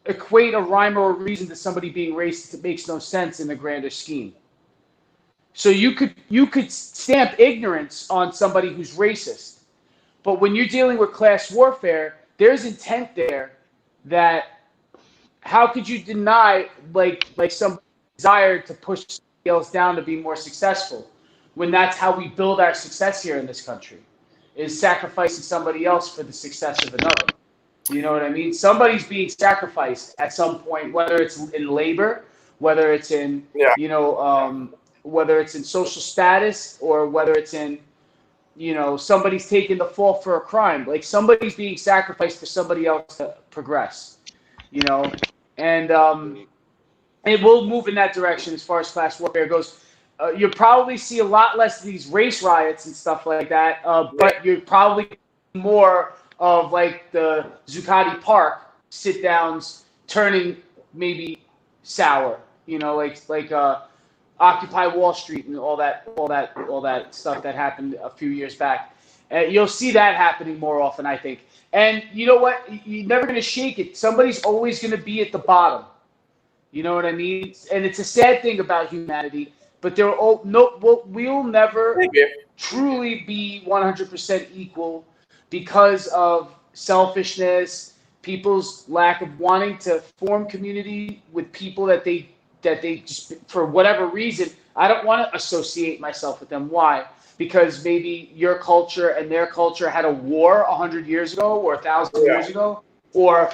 equate a rhyme or a reason to somebody being racist. It makes no sense in the grander scheme. So you could stamp ignorance on somebody who's racist. But when you're dealing with class warfare, there's intent there that how could you deny like some desire to push somebody else down to be more successful when that's how we build our success here in this country, is sacrificing somebody else for the success of another. You know what I mean? Somebody's being sacrificed at some point, whether it's in labor, whether it's in, whether it's in social status, or whether it's in, somebody's taking the fall for a crime. Like somebody's being sacrificed for somebody else to progress, and it will move in that direction as far as class warfare goes. You'll probably see a lot less of these race riots and stuff like that, but you're probably more of like the Zuccotti Park sit downs turning maybe sour, like Occupy Wall Street and all that stuff that happened a few years back. You'll see that happening more often, I think. And you know what? You're never going to shake it. Somebody's always going to be at the bottom. You know what I mean? And it's a sad thing about humanity, but we'll never truly be 100% equal because of selfishness, people's lack of wanting to form community with people that they just, for whatever reason, I don't want to associate myself with them. Why? Because maybe your culture and their culture had a war 100 years ago or 1,000 years ago, or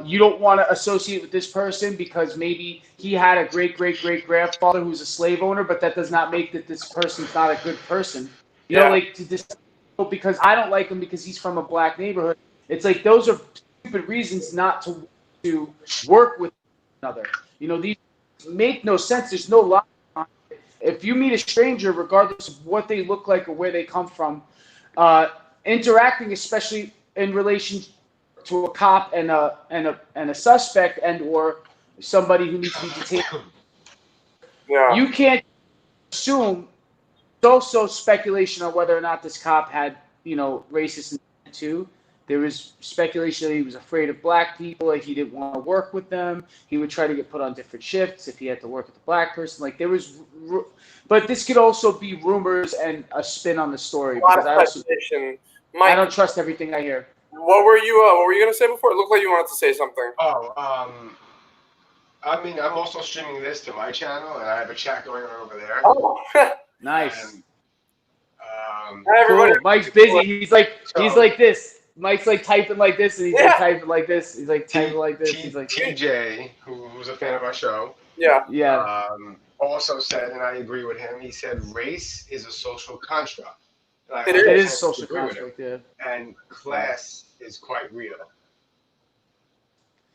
you don't want to associate with this person because maybe he had a great-great-great-grandfather who's a slave owner, but that does not make that this person's not a good person. Because I don't like him because he's from a black neighborhood. It's like those are stupid reasons not to work with another. These make no sense. There's no logic on it. If you meet a stranger, regardless of what they look like or where they come from, interacting, especially in relation to a cop and a suspect and or somebody who needs to be detained, you can't assume. It's also speculation on whether or not this cop had, racist intent too. There was speculation that he was afraid of black people, like he didn't want to work with them. He would try to get put on different shifts if he had to work with a black person. Like but this could also be rumors and a spin on the story. Because I don't trust everything I hear. What were you going to say before? It looked like you wanted to say something. I'm also streaming this to my channel, and I have a chat going on over there. Oh, nice. And, cool. Mike's busy. He's like this. Mike's like typing like this, and he's like typing like this. He's like typing like this. He's like TJ, who's a fan of our show. Yeah. Also said, and I agree with him. He said race is a social construct. It is a social construct. Yeah. And class is quite real.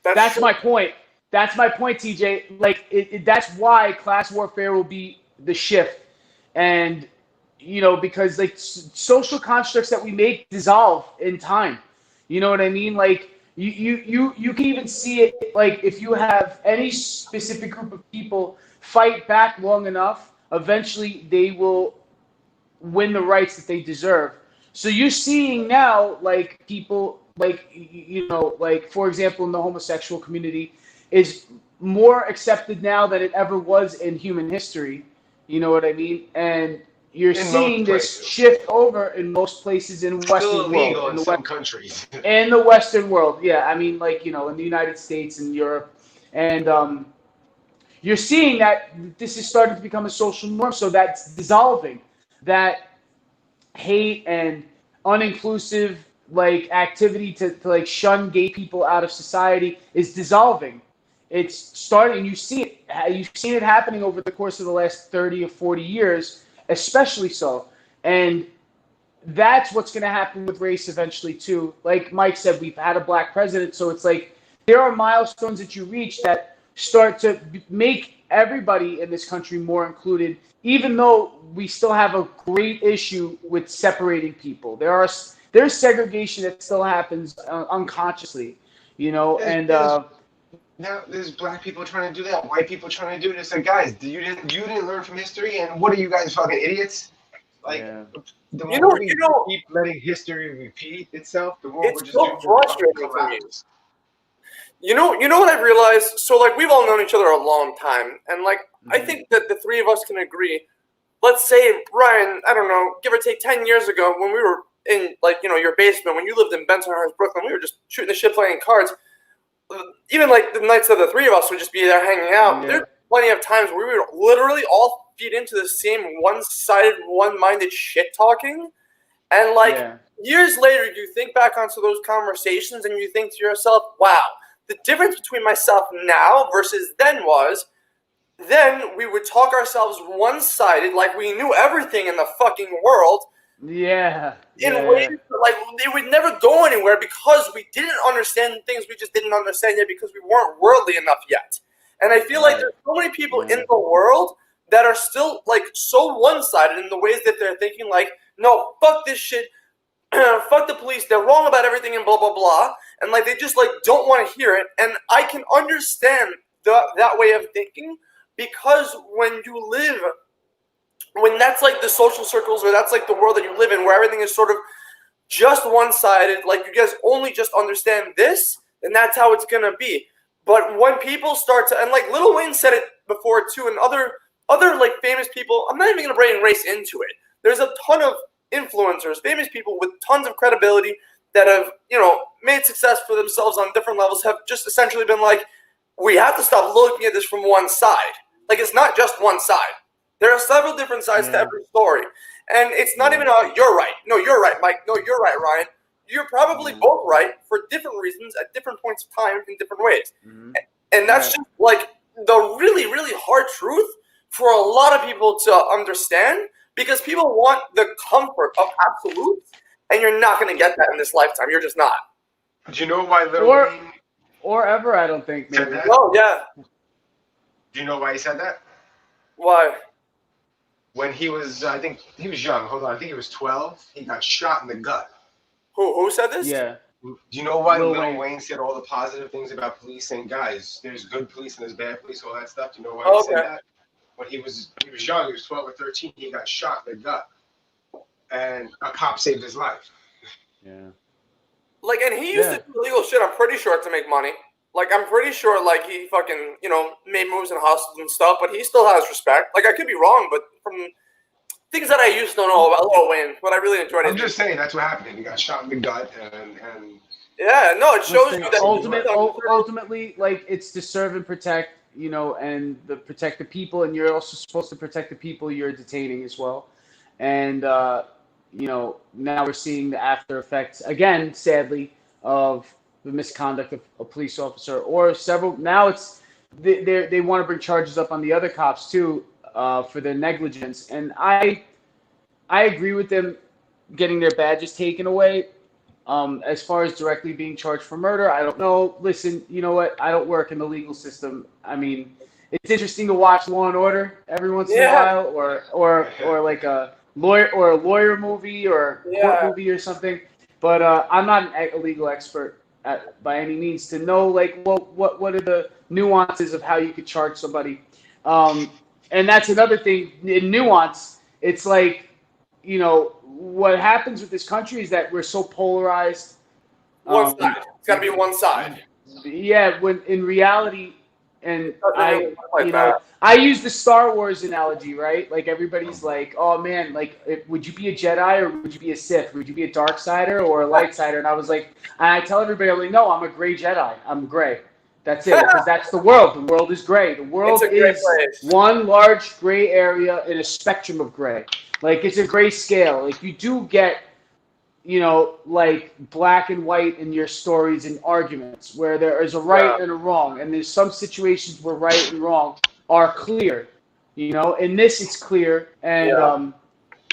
That's my point. That's my point, TJ. Like that's why class warfare will be the shift, and. Because like social constructs that we make dissolve in time. You know what I mean? Like you can even see it like if you have any specific group of people fight back long enough, eventually they will win the rights that they deserve. So you're seeing now like people like like for example in the homosexual community is more accepted now than it ever was in human history. You know what I mean? And you're seeing this shift over in most places in the Western world. In some countries. In the Western world, yeah. I mean, like, in the United States and Europe. And you're seeing that this is starting to become a social norm, so that's dissolving. That hate and uninclusive like activity to like shun gay people out of society is dissolving. It's starting. You see it. You've seen it happening over the course of the last 30 or 40 years, especially so. And that's what's going to happen with race eventually too. Like Mike said, we've had a black president, so it's like there are milestones that you reach that start to make everybody in this country more included, even though we still have a great issue with separating people. There's segregation that still happens unconsciously, you know, and now there's black people trying to do that, white people trying to do this. Like, guys, you didn't learn from history, and what are you guys, fucking idiots? Like, the more we keep letting history repeat itself, the more we're just so frustrating for me. You know what I've realized? So, like, we've all known each other a long time, and, like, I think that the three of us can agree. Let's say, Ryan, I don't know, give or take 10 years ago, when we were in, like, you know, your basement, when you lived in Bensonhurst, Brooklyn, we were just shooting the shit, playing cards. Even, like, the nights that the three of us would just be there hanging out, there's plenty of times where we would literally all feed into the same one-sided, one-minded shit-talking. And, like, years later, you think back onto those conversations and you think to yourself, wow, the difference between myself now versus then was, then we would talk ourselves one-sided like we knew everything in the fucking world. In ways that, like, they would never go anywhere because we didn't understand things we just didn't understand yet because we weren't worldly enough yet. And I feel like there's so many people in the world that are still, like, so one-sided in the ways that they're thinking, like, no, fuck this shit, fuck the police, they're wrong about everything and blah, blah, blah. And, like, they just, like, don't want to hear it. And I can understand that way of thinking because when that's, like, the social circles or that's, like, the world that you live in where everything is sort of just one-sided, like, you guys only just understand this, then that's how it's going to be. But when people start to, and, like, Lil Wayne said it before, too, and other like, famous people, I'm not even going to bring race into it. There's a ton of influencers, famous people with tons of credibility that have, you know, made success for themselves on different levels, have just essentially been like, we have to stop looking at this from one side. Like, it's not just one side. There are several different sides to every story. And it's not even you're right. No, you're right, Mike. No, you're right, Ryan. You're probably both right for different reasons at different points of time in different ways. And that's just, like, the really, really hard truth for a lot of people to understand because people want the comfort of absolutes, and you're not going to get that in this lifetime. You're just not. Do you know why Lil Wayne... Or ever, I don't think. Maybe. Oh, yeah. Do you know why he said that? Why? When he was, I think, he was young. Hold on. I think he was 12. He got shot in the gut. Who said this? Yeah. Do you know why Lil Wayne said all the positive things about police, saying, guys, there's good police and there's bad police, all that stuff? Do you know why he said that? When he was young, he was 12 or 13, he got shot in the gut. And a cop saved his life. Yeah. Like, and he used to do illegal shit, I'm pretty sure, to make money. Like, I'm pretty sure, like, he fucking, you know, made moves in hostels and stuff, but he still has respect. Like, I could be wrong, but from things that I used to know about Lil Wayne, but I really enjoyed it. I'm just saying that's what happened. He got shot in the gut, and yeah, no, it shows you that ultimately, like, it's to serve and protect, you know, and protect the people, and you're also supposed to protect the people you're detaining as well. And you know, now we're seeing the after effects again, sadly, of the misconduct of a police officer or several. Now it's they want to bring charges up on the other cops too for their negligence, and I agree with them getting their badges taken away. As far as directly being charged for murder, I don't know. Listen, you know what? I don't work in the legal system. I mean, it's interesting to watch Law and Order every once in a while, or like a lawyer movie or a court movie or something. But I'm not a legal expert by any means to know, like, well, what are the nuances of how you could charge somebody. And that's another thing in nuance. It's like, you know, what happens with this country is that we're so polarized. One side. It's got to be one side. Yeah, when in reality, and I use the Star Wars analogy, right? Like, everybody's like, oh man, like, would you be a Jedi or would you be a Sith? Would you be a Dark Sider or a Light Sider? And I was like, and I tell everybody, I'm like, no, I'm a gray Jedi. I'm gray. That's it, because that's the world. The world is gray. The world is one large gray area in a spectrum of gray. Like, it's a gray scale. Like, you do get, you know, like black and white in your stories and arguments where there is a right and a wrong. And there's some situations where right and wrong are clear. You know, in this, it's clear. And,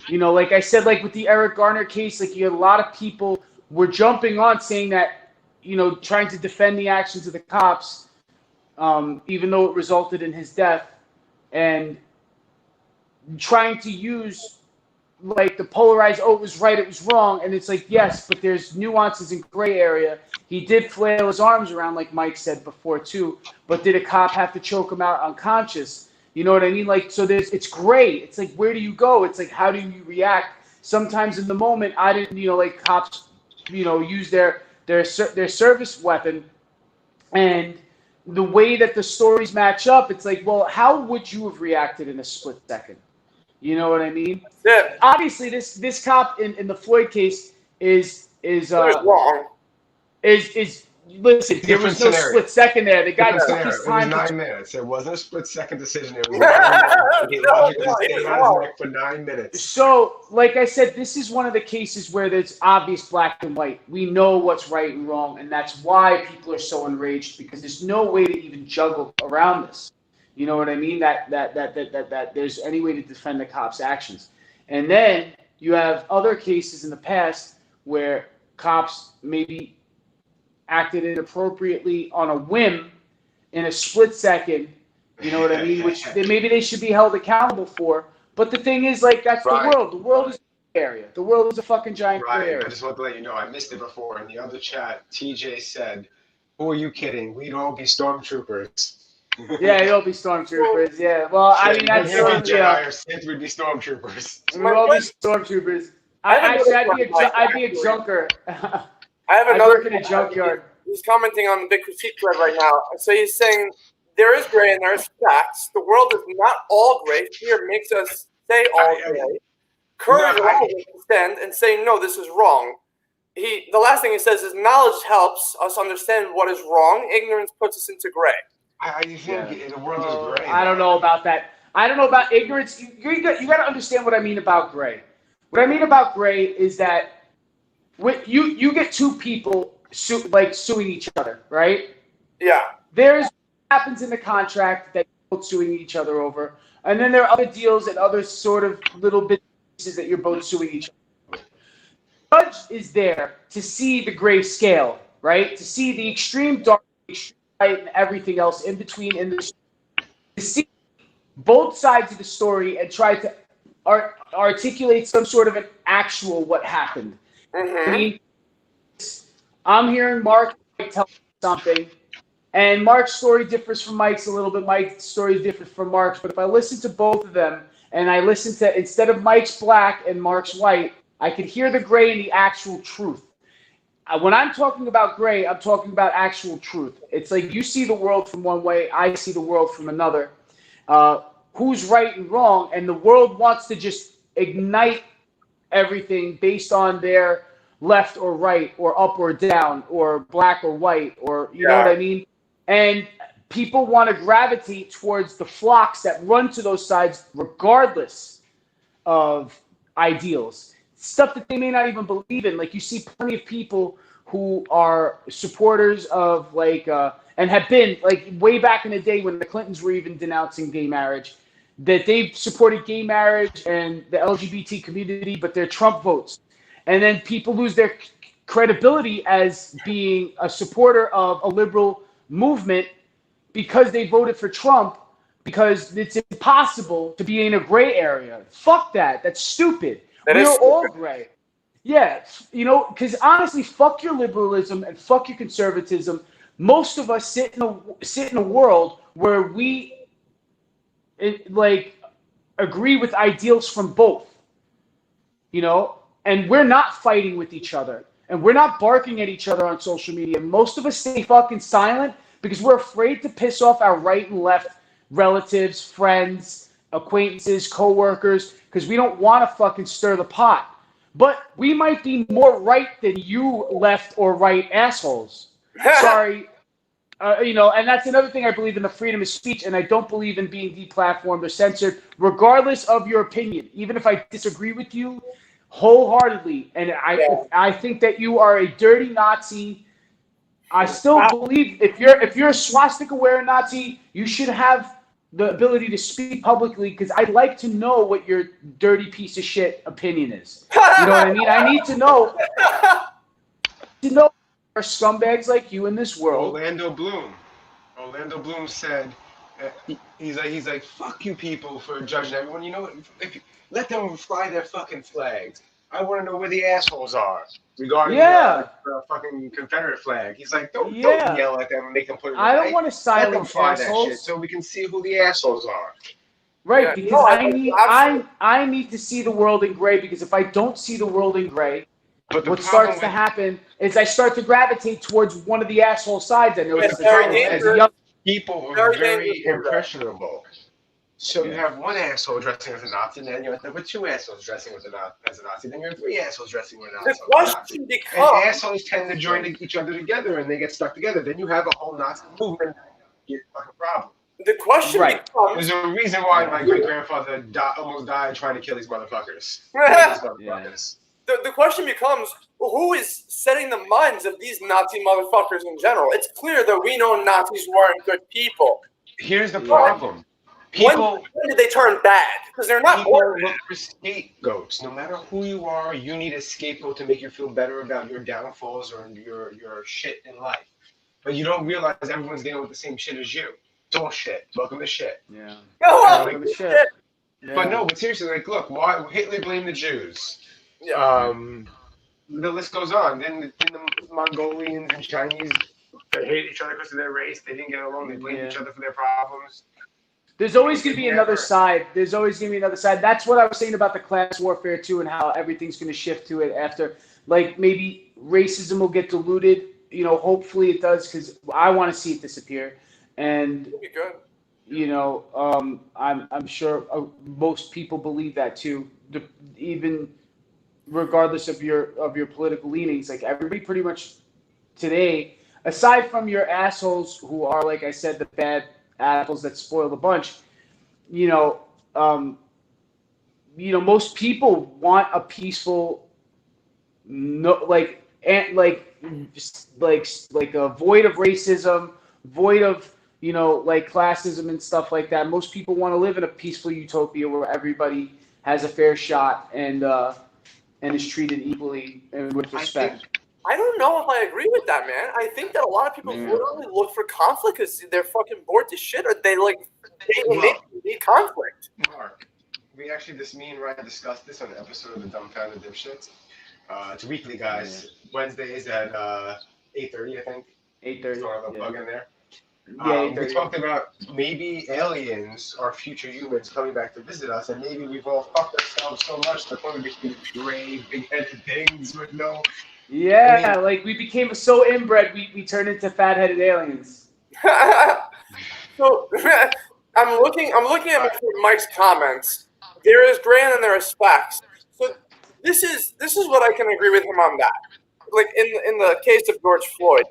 you know, like I said, like with the Eric Garner case, like you had a lot of people were jumping on saying that, you know, trying to defend the actions of the cops, even though it resulted in his death, and trying to use like the polarized, oh, it was right, it was wrong. And it's like, yes, but there's nuances in gray area. He did flail his arms around, like Mike said before too, but did a cop have to choke him out unconscious? You know what I mean? Like, so it's gray. It's like, where do you go? It's like, how do you react? Sometimes in the moment, I didn't, you know, like cops, you know, use their service weapon, and the way that the stories match up, it's like, well, how would you have reacted in a split second? You know what I mean? Yeah. Obviously, this cop in the Floyd case is wrong. Listen, there was no split second there. The guy took his time. It was 9 minutes. It wasn't a split second decision. It was 9 minutes. He logically stayed on his neck for 9 minutes. So, like I said, this is one of the cases where there's obvious black and white. We know what's right and wrong, and that's why people are so enraged, because there's no way to even juggle around this. You know what I mean? That there's any way to defend the cops' actions. And then you have other cases in the past where cops maybe acted inappropriately on a whim in a split second, you know what I mean, which maybe they should be held accountable for. But the thing is, like, that's the world. The world is a gray area. The world is a fucking giant gray area. I just want to let you know, I missed it before. In the other chat, TJ said, who are you kidding? We'd all be stormtroopers. Yeah, you'll be stormtroopers, yeah. Well, I mean, that's sort of, yeah. We'd be stormtroopers. We'd all be stormtroopers. I'd be a junker. I have another. I work in a junkyard. He's commenting on the Big Critique thread right now. So he's saying there is gray and there is facts. The world is not all gray. Fear makes us say all gray. Courage allows us to stand and say, no, this is wrong. The last thing he says is knowledge helps us understand what is wrong. Ignorance puts us into gray. I think the world is gray. I don't know about that. I don't know about ignorance. You got to understand what I mean about gray. What I mean about gray is that you get two people suing each other, right? Yeah. There's what happens in the contract that you're both suing each other over, and then there are other deals and other sort of little bits that you're both suing each other over. The judge is there to see the gray scale, right? To see the extreme dark, extreme light, and everything else in between, to see both sides of the story and try to articulate some sort of an actual what happened. Mm-hmm. I mean, I'm hearing Mark tell something, and Mark's story differs from Mike's a little bit. Mike's story is different from Mark's, but if I listen to both of them, and I listen to, instead of Mike's black and Mark's white, I could hear the gray and the actual truth. When I'm talking about gray, I'm talking about actual truth. It's like you see the world from one way, I see the world from another. Who's right and wrong, and the world wants to just ignite everything based on their left or right or up or down or black or white, or you know what I mean? And people want to gravitate towards the flocks that run to those sides regardless of ideals, stuff that they may not even believe in. Like, you see plenty of people who are supporters of and have been like way back in the day when the Clintons were even denouncing gay marriage, that they've supported gay marriage and the LGBT community, but they're Trump votes. And then people lose their credibility as being a supporter of a liberal movement because they voted for Trump, because it's impossible to be in a gray area. Fuck that. That's stupid. We're all gray. Yeah, you know, because honestly, fuck your liberalism and fuck your conservatism. Most of us sit in a world where we agree with ideals from both, you know, and we're not fighting with each other, and we're not barking at each other on social media. Most of us stay fucking silent because we're afraid to piss off our right and left relatives, friends, acquaintances, coworkers, because we don't want to fucking stir the pot. But we might be more right than you left or right assholes. Sorry. And that's another thing I believe in, the freedom of speech, and I don't believe in being deplatformed or censored, regardless of your opinion. Even if I disagree with you wholeheartedly, and I think that you are a dirty Nazi, I still believe if you're a swastika-wearing Nazi, you should have the ability to speak publicly, because I'd like to know what your dirty piece of shit opinion is. You know what I mean? I need to know. Are scumbags like you in this world. Orlando Bloom said, he's like, fuck you people for judging everyone. You know, if you let them fly their fucking flags. I want to know where the assholes are regarding the fucking Confederate flag. He's like, don't yell at them and make them put it away. I don't want to silence let them fly assholes. that shit so we can see who the assholes are. Right, because I need to see the world in gray, because if I don't see the world in gray, what starts to happen is I start to gravitate towards one of the asshole sides. I know as young people are very impressionable. So you have one asshole dressing as a Nazi, and then you have two assholes dressing as a Nazi, then you have three assholes dressing as a Nazi. The question becomes... And assholes tend to join each other together, and they get stuck together. Then you have a whole Nazi movement. You get a fucking problem. The question becomes... There's a reason why my great-grandfather almost died trying to kill these motherfuckers. The question becomes, who is setting the minds of these Nazi motherfuckers in general? It's clear that we know Nazis weren't good people. Here's the problem. When did they turn bad? Because they're not people look for scapegoats. No matter who you are, you need a scapegoat to make you feel better about your downfalls or your shit in life. But you don't realize everyone's dealing with the same shit as you. It's all shit. Welcome to shit. Yeah. Welcome to shit. But seriously, like, look, why Hitler blamed the Jews? Yeah. The list goes on. Then the Mongolians and Chinese, they hate each other because of their race. They didn't get along. They blamed each other for their problems. There's always going to be another side. That's what I was saying about the class warfare too, and how everything's going to shift to it after. Like, maybe racism will get diluted. You know, hopefully it does, because I want to see it disappear. And it'll be good. You know, I'm sure most people believe that too. Even regardless of your political leanings, like, everybody pretty much today, aside from your assholes who are, like I said, the bad apples that spoil the bunch, most people want a peaceful, like a void of racism, void of like classism and stuff like that. Most people want to live in a peaceful utopia where everybody has a fair shot and is treated equally and with respect. I don't know if I agree with that, man. I think that a lot of people literally look for conflict because they're fucking bored to shit, or they need conflict. Mark, me and Ryan discussed this on an episode of the Dumbfounded Dipshits. It's weekly, guys. Yeah. Wednesdays at 8:30, I think. 8:30. Throw a little plug in there. Yeah, we talked about maybe aliens are future humans coming back to visit us, and maybe we've all fucked ourselves so much to the point where we became gray, big-headed things with no... Yeah, like we became so inbred, we turned into fat-headed aliens. So I'm looking at Mike's comments. There is gray and there is facts. So this is what I can agree with him on that. Like in the case of George Floyd,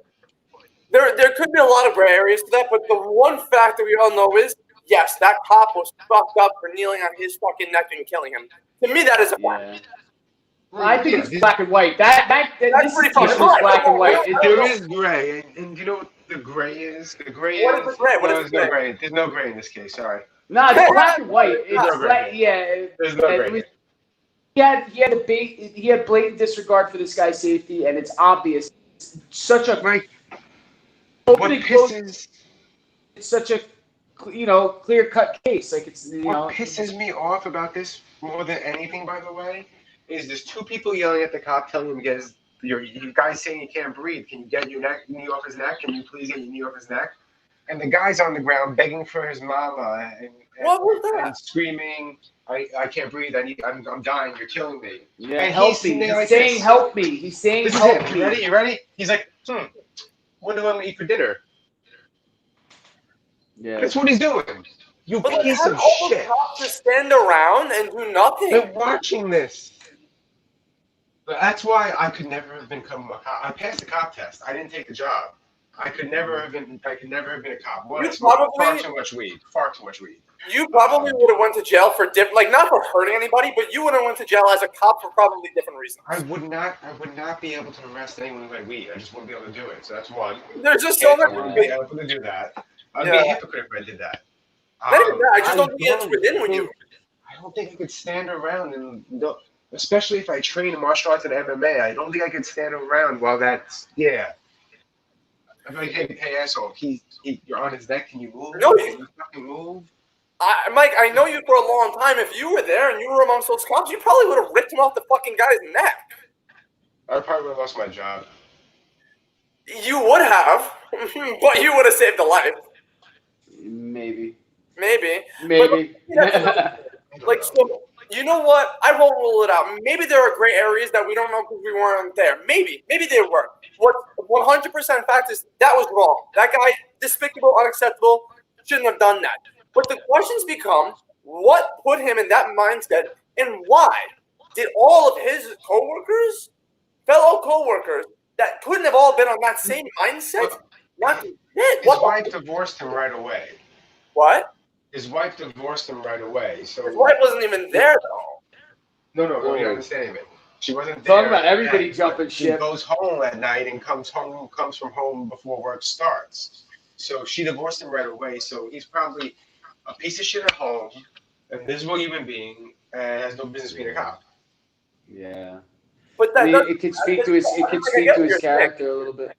there could be a lot of gray areas to that, but the one fact that we all know is, yes, that cop was fucked up for kneeling on his fucking neck and killing him. To me, that is a fact. I think it's black and white. That's pretty fucking black and white. There is gray, and you know what the gray is? The gray what is the gray? What is the gray? There's no gray in this case. Sorry. No, it's black and white. It's no gray. There's no gray. He had blatant disregard for this guy's safety, and it's obvious. It's such a it's such a clear-cut case. Like, it's what pisses me off about this more than anything, by the way, is there's two people yelling at the cop, telling him, you guys saying you can't breathe. Can you get your knee off his neck? Can you please get your knee off his neck? And the guy's on the ground begging for his mama and screaming, I can't breathe. I'm dying. You're killing me. Yeah, and help me. He's saying help me. He's saying help me. You ready? He's like, what do I want to eat for dinner? Yeah. That's what he's doing. You piece of shit. Cops just stand around and do nothing. They're watching this. That's why I could never have become a cop. I passed the cop test. I didn't take the job. I could never have been a cop. One, You probably far too much weed. You probably would have went to jail for like not for hurting anybody, but you would have went to jail as a cop for probably different reasons. I would not be able to arrest anyone who had weed. I just wouldn't be able to do it. So that's one. There's just so much. I wouldn't be able to do that. I'd be a hypocrite if I did that. Not even that. I just don't think it's within you. I don't think I could stand around and, especially if I train in martial arts and MMA. I don't think I could stand around while that's I'm like, hey, asshole, you're on his neck. Can you move? No, can you fucking move? Mike, I know you for a long time. If you were there and you were amongst those cops, you probably would have ripped him off the fucking guy's neck. I probably would have lost my job. You would have, but you would have saved a life. Maybe. But, like, so, you know what? I won't rule it out. Maybe there are gray areas that we don't know because we weren't there. Maybe they were. What 100% fact is that was wrong. That guy, despicable, unacceptable, shouldn't have done that. But the questions become, what put him in that mindset, and why did all of his fellow coworkers, that couldn't have all been on that same mindset, not do it? His wife divorced him right away. What? His wife divorced him right away. So his wife wasn't even there, though. No, you're not understanding it. She wasn't there. Talking about everybody jumping ship. She goes home at night and comes from home before work starts. So she divorced him right away. So he's probably a piece of shit at home, a miserable human being, and has no business being a cop. Yeah. But that, it could speak to his character a little bit.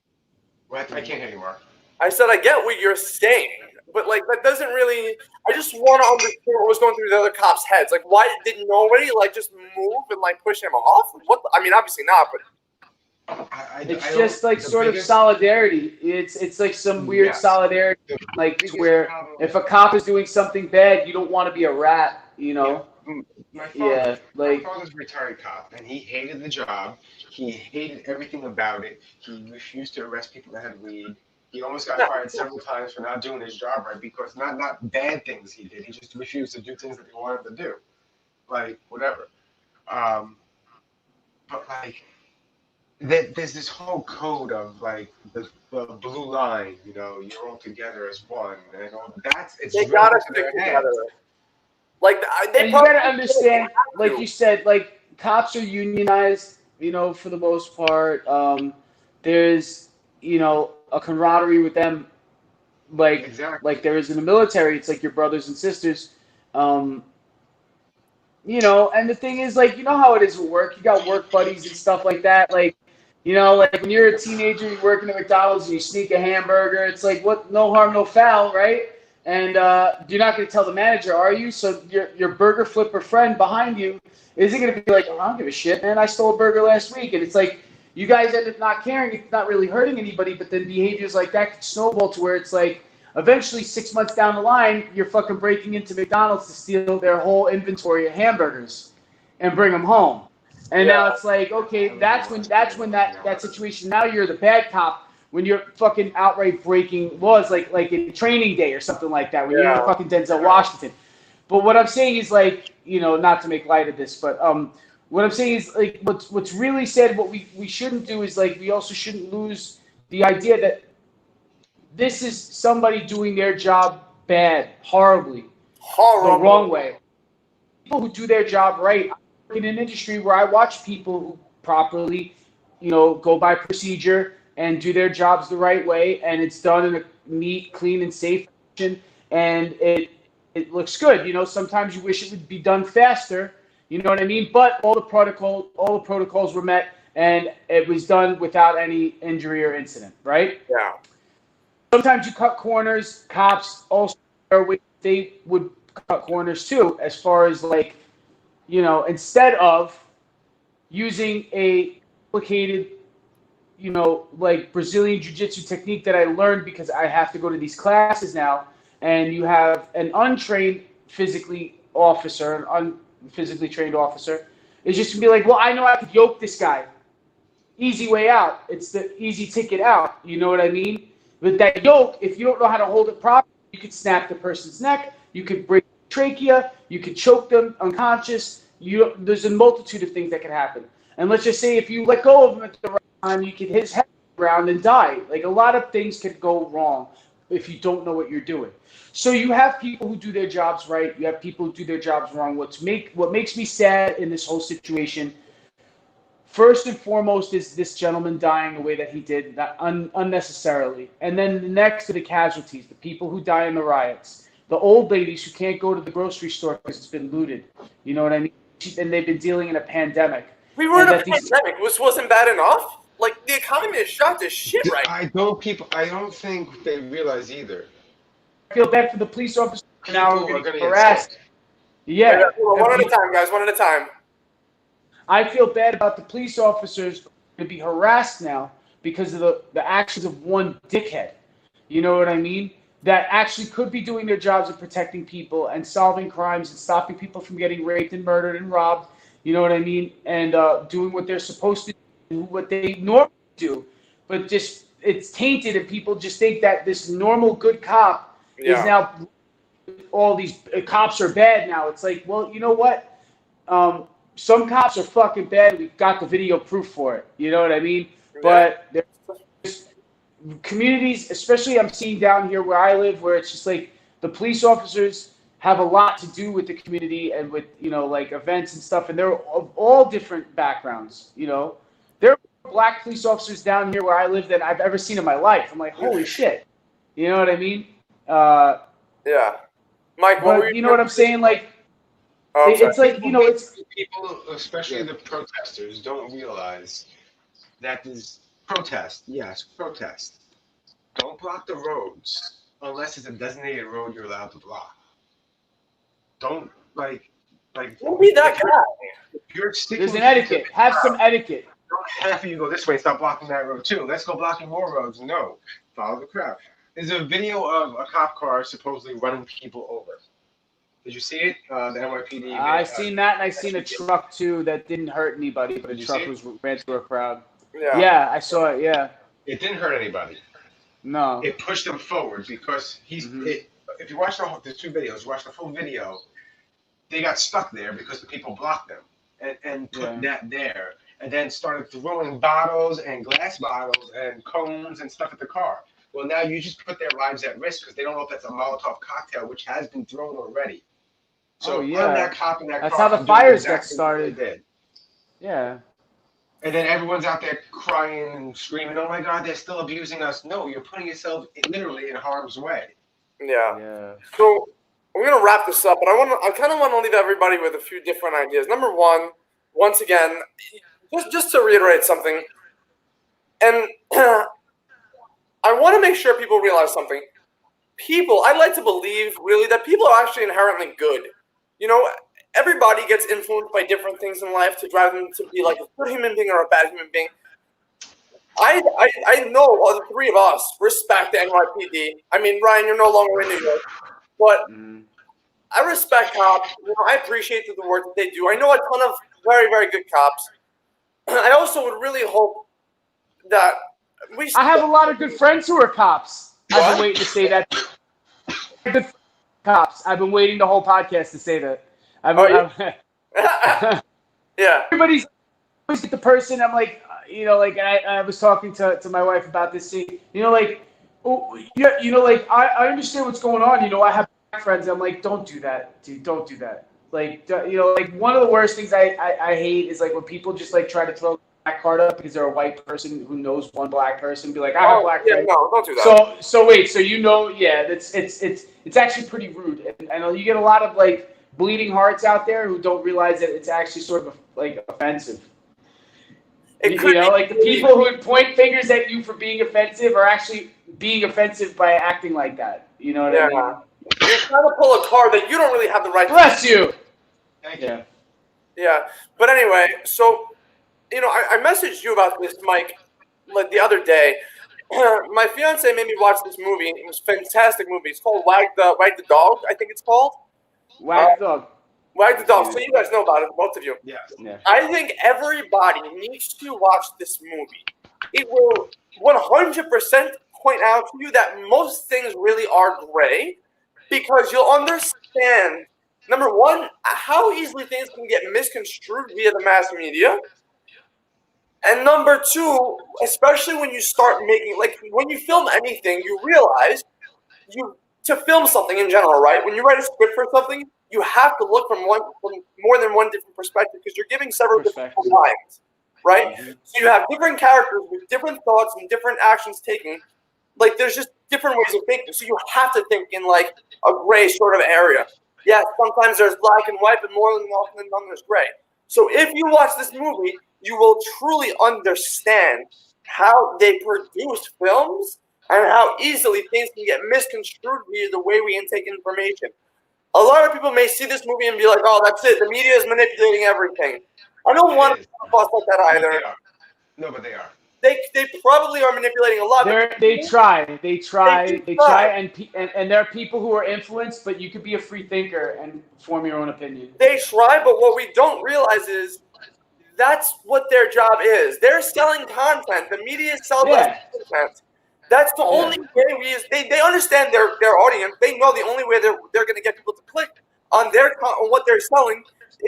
What? I can't hear you, Mark. I said I get what you're saying, but like that doesn't really. I just want to understand what was going through the other cops' heads. Like, why did nobody like just move and like push him off? What? I mean, obviously not, but. It's just like sort of solidarity. It's like some weird solidarity, like where if a cop is doing something bad, you don't want to be a rat, you know. My father's a retired cop, and he hated the job. He hated everything about it. He refused to arrest people that had weed. He almost got fired several times for not doing his job right, because not bad things he did. He just refused to do things that he wanted to do, like whatever. But like. There's this whole code of like the blue line, you know, you're all together as one, and they gotta stick together. Like you gotta understand, like you said, like cops are unionized, you know, for the most part. There's, you know, a camaraderie with them, like like there is in the military. It's like your brothers and sisters. You know, and the thing is, like, you know how it is with work. You got work buddies and stuff like that, like. You know, like when you're a teenager, you're working at McDonald's and you sneak a hamburger. It's like, what? No harm, no foul, right? And you're not going to tell the manager, are you? So your burger flipper friend behind you isn't going to be like, oh, I don't give a shit, man. I stole a burger last week. And it's like you guys end up not caring. It's not really hurting anybody. But then behaviors like that can snowball to where it's like eventually 6 months down the line, you're fucking breaking into McDonald's to steal their whole inventory of hamburgers and bring them home. And now it's like, okay, that's when that situation. Now you're the bad cop when you're fucking outright breaking laws, like in Training Day or something like that, when you're fucking Denzel Washington. But what I'm saying is, like, you know, not to make light of this, but what I'm saying is, like, what's really sad, what we shouldn't do is, like, we also shouldn't lose the idea that this is somebody doing their job bad, horribly, the wrong way. People who do their job right. In an industry where I watch people who properly, you know, go by procedure and do their jobs the right way, and it's done in a neat, clean, and safe fashion, and it looks good. You know, sometimes you wish it would be done faster. You know what I mean? But all the protocols were met, and it was done without any injury or incident. Right? Yeah. Sometimes you cut corners. Cops also they would cut corners too, as far as like. You know, instead of using a complicated, you know, like Brazilian Jiu-Jitsu technique that I learned because I have to go to these classes now, and you have an untrained physically trained officer, is just to be like, well, I know I could yoke this guy. Easy way out. It's the easy ticket out. You know what I mean? With that yoke, if you don't know how to hold it properly, you could snap the person's neck, you could break trachea, you could choke them unconscious. There's a multitude of things that can happen. And let's just say if you let go of him at the right time, you could his head around and die. Like, a lot of things could go wrong if you don't know what you're doing. So you have people who do their jobs right. You have people who do their jobs wrong. What makes me sad in this whole situation, first and foremost, is this gentleman dying the way that he did, unnecessarily. And then the next are the casualties, the people who die in the riots, the old ladies who can't go to the grocery store because it's been looted. You know what I mean? And they've been dealing in a pandemic. We were in a pandemic. This wasn't bad enough. Like, the economy is shot to shit right now. I don't think they realize either. I feel bad for the police officers now who are getting harassed. Yeah. One at a time, guys. One at a time. I feel bad about the police officers to be harassed now because of the actions of one dickhead. You know what I mean? That actually could be doing their jobs of protecting people and solving crimes and stopping people from getting raped and murdered and robbed. You know what I mean? And doing what they're supposed to do, what they normally do. But just it's tainted, and people just think that this normal good cop is now all these cops are bad now. It's like, well, you know what? Some cops are fucking bad. We've got the video proof for it. You know what I mean? Yeah. But there's communities, especially I'm seeing down here where I live, where it's just like the police officers have a lot to do with the community and with, you know, like events and stuff. And they're of all different backgrounds, you know. There are black police officers down here where I live that I've ever seen in my life. I'm like, holy shit. You know what I mean? Yeah. Mike, you know what I'm saying? Like, it's like, you know, it's people, especially the protesters, don't realize that this protest. Yes, protest. Don't block the roads unless it's a designated road you're allowed to block. Don't don't be that guy. There's an etiquette. Have some etiquette. Don't half of you go this way, stop blocking that road too. Let's go blocking more roads. No, follow the crowd. There's a video of a cop car supposedly running people over. Did you see it? The NYPD. I seen that, and I seen a truck too that didn't hurt anybody, but a truck ran through a crowd. Yeah, I saw it. Yeah. It didn't hurt anybody. No. It pushed him forward because he's. If you watch the two videos, watch the full video. They got stuck there because the people blocked them and put that there, and then started throwing bottles and glass bottles and cones and stuff at the car. Well, now you just put their lives at risk because they don't know if that's a Molotov cocktail, which has been thrown already. So that cop in that that's car. That's how the fires got started. Yeah. And then everyone's out there crying and screaming, "Oh my God, they're still abusing us!" No, you're putting yourself literally in harm's way. Yeah. So we're gonna wrap this up, but I kind of want to leave everybody with a few different ideas. Number one, once again, just to reiterate something, and I want to make sure people realize something. I like to believe, really, that people are actually inherently good. You know, everybody gets influenced by different things in life to drive them to be like a good human being or a bad human being. I know all the three of us respect the NYPD. I mean, Ryan, you're no longer in New York, but I respect cops. You know, I appreciate the work that they do. I know a ton of very, very good cops. I also would really hope that I have a lot of good friends who are cops. What? I've been waiting to say that. Good cops. I've been waiting the whole podcast to say that. Yeah. Everybody's always the person. I'm like, you know, like I was talking to my wife about this scene. You know, like, you know, like I understand what's going on. You know, I have friends. I'm like, don't do that, dude. Don't do that. Like, you know, like one of the worst things I hate is like when people just like try to throw black card up because they're a white person who knows one black person. Be like, I have a black friend. No, don't do that. So wait, so you know, it's actually pretty rude, and you get a lot of like bleeding hearts out there who don't realize that it's actually sort of like offensive. You know, like the people who would point fingers at you for being offensive are actually being offensive by acting like that. You know what I mean? You're trying to pull a card that you don't really have the right to. Bless you. Thank you. Yeah, but anyway, so you know, I messaged you about this, Mike, like the other day. My fiance made me watch this movie. It was a fantastic movie. It's called Wag the Dog, I think it's called. Wag the Dog. Wag the Dog. So you guys know about it, both of you. Yeah. I think everybody needs to watch this movie. It will 100% point out to you that most things really are gray, because you'll understand, number one, how easily things can get misconstrued via the mass media. And number two, especially when you start making, like when you film anything, you realize to film something in general, right? When you write a script for something, you have to look from more than one different perspective because you're giving several different lines, right? Mm-hmm. So you have different characters with different thoughts and different actions taken. Like there's just different ways of thinking. So you have to think in like a gray sort of area. Yeah, sometimes there's black and white, but more than often than not there's gray. So if you watch this movie, you will truly understand how they produce films and how easily things can get misconstrued via the way we intake information. A lot of people may see this movie and be like, oh, that's it. The media is manipulating everything. I don't want to talk like that either. No, but they are. They probably are manipulating a lot. They try, and there are people who are influenced, but you could be a free thinker and form your own opinion. They try, but what we don't realize is that's what their job is. They're selling content. The media sells content. That's the only way they understand their audience. They know the only way they're going to get people to click on on what they're selling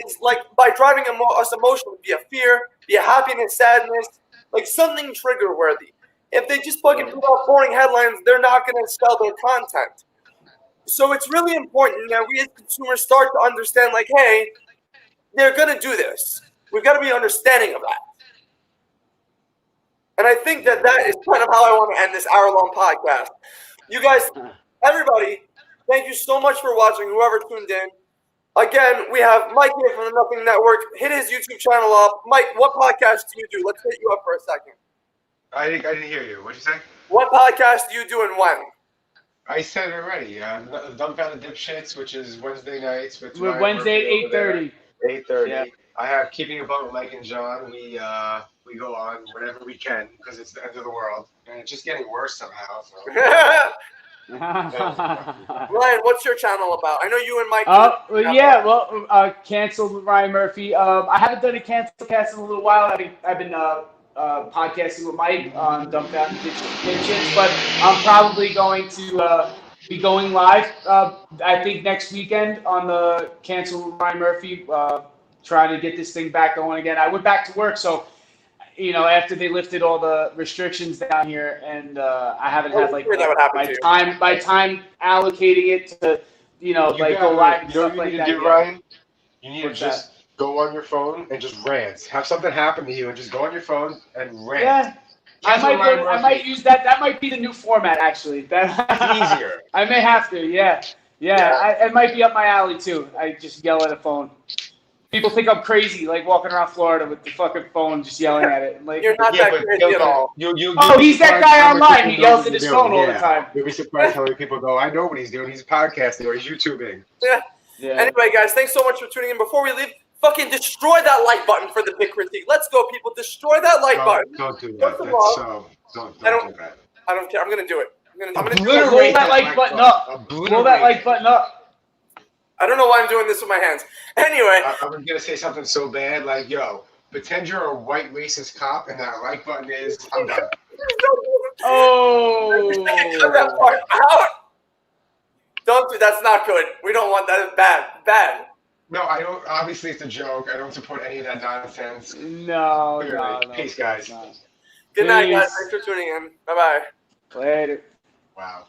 is like by driving us emotionally via fear, via happiness, sadness, like something trigger worthy. If they just fucking put out boring headlines, they're not going to sell their content. So it's really important that we as consumers start to understand, like, hey, they're going to do this. We've got to be understanding of that. And I think that is kind of how I want to end this hour-long podcast. You guys, everybody, thank you so much for watching, whoever tuned in. Again, we have Mike here from the Nothing Network. Hit his YouTube channel up. Mike, what podcast do you do? Let's hit you up for a second. I didn't hear you. What'd you say? What podcast do you do and when? I said it already. Dumbfounded Dipshits, which is Wednesday nights. Wednesday at 8:30. 8:30. Yeah. I have Keeping It Up with Mike and John. We go on whenever we can because it's the end of the world. And it's just getting worse somehow. So. Ryan, what's your channel about? I know you and Mike. Canceled with Ryan Murphy. I haven't done a cancel cast in a little while. I've been podcasting with Mike on Dumbfounded Dipshits, but I'm probably going to be going live. I think next weekend on the Canceled with Ryan Murphy. Trying to get this thing back going again. I went back to work, so after they lifted all the restrictions down here, and I haven't had my time allocating it to go live and stuff like that. Ryan, you need to just go on your phone and just rant. Have something happen to you and just go on your phone and rant. Yeah. I might use that. That might be the new format, actually. That's easier. I may have to. Yeah. It might be up my alley too. I just yell at a phone. People think I'm crazy, like walking around Florida with the fucking phone, just yelling at it. Like, you're not that crazy at all. He's that guy online. He yells at his phone all the time. You'll be surprised how many people go, I know what he's doing. He's podcasting or he's YouTubing. Yeah. Anyway, guys, thanks so much for tuning in. Before we leave, fucking destroy that like button for the Big Critique. Let's go, people. Destroy that like button. Don't do that. Don't do that. I don't care. I'm going to do it. I'm going to blow that like button up. Blow that like button up. I don't know why I'm doing this with my hands. Anyway. I was going to say something so bad, like, pretend you're a white racist cop and that like button is, I'm done. Oh. Cut that part out. Don't do that's not good. We don't want that. It's bad. No, I don't. Obviously, it's a joke. I don't support any of that nonsense. No. Peace, guys. Good night, guys. Thanks for tuning in. Bye-bye. Later. Wow.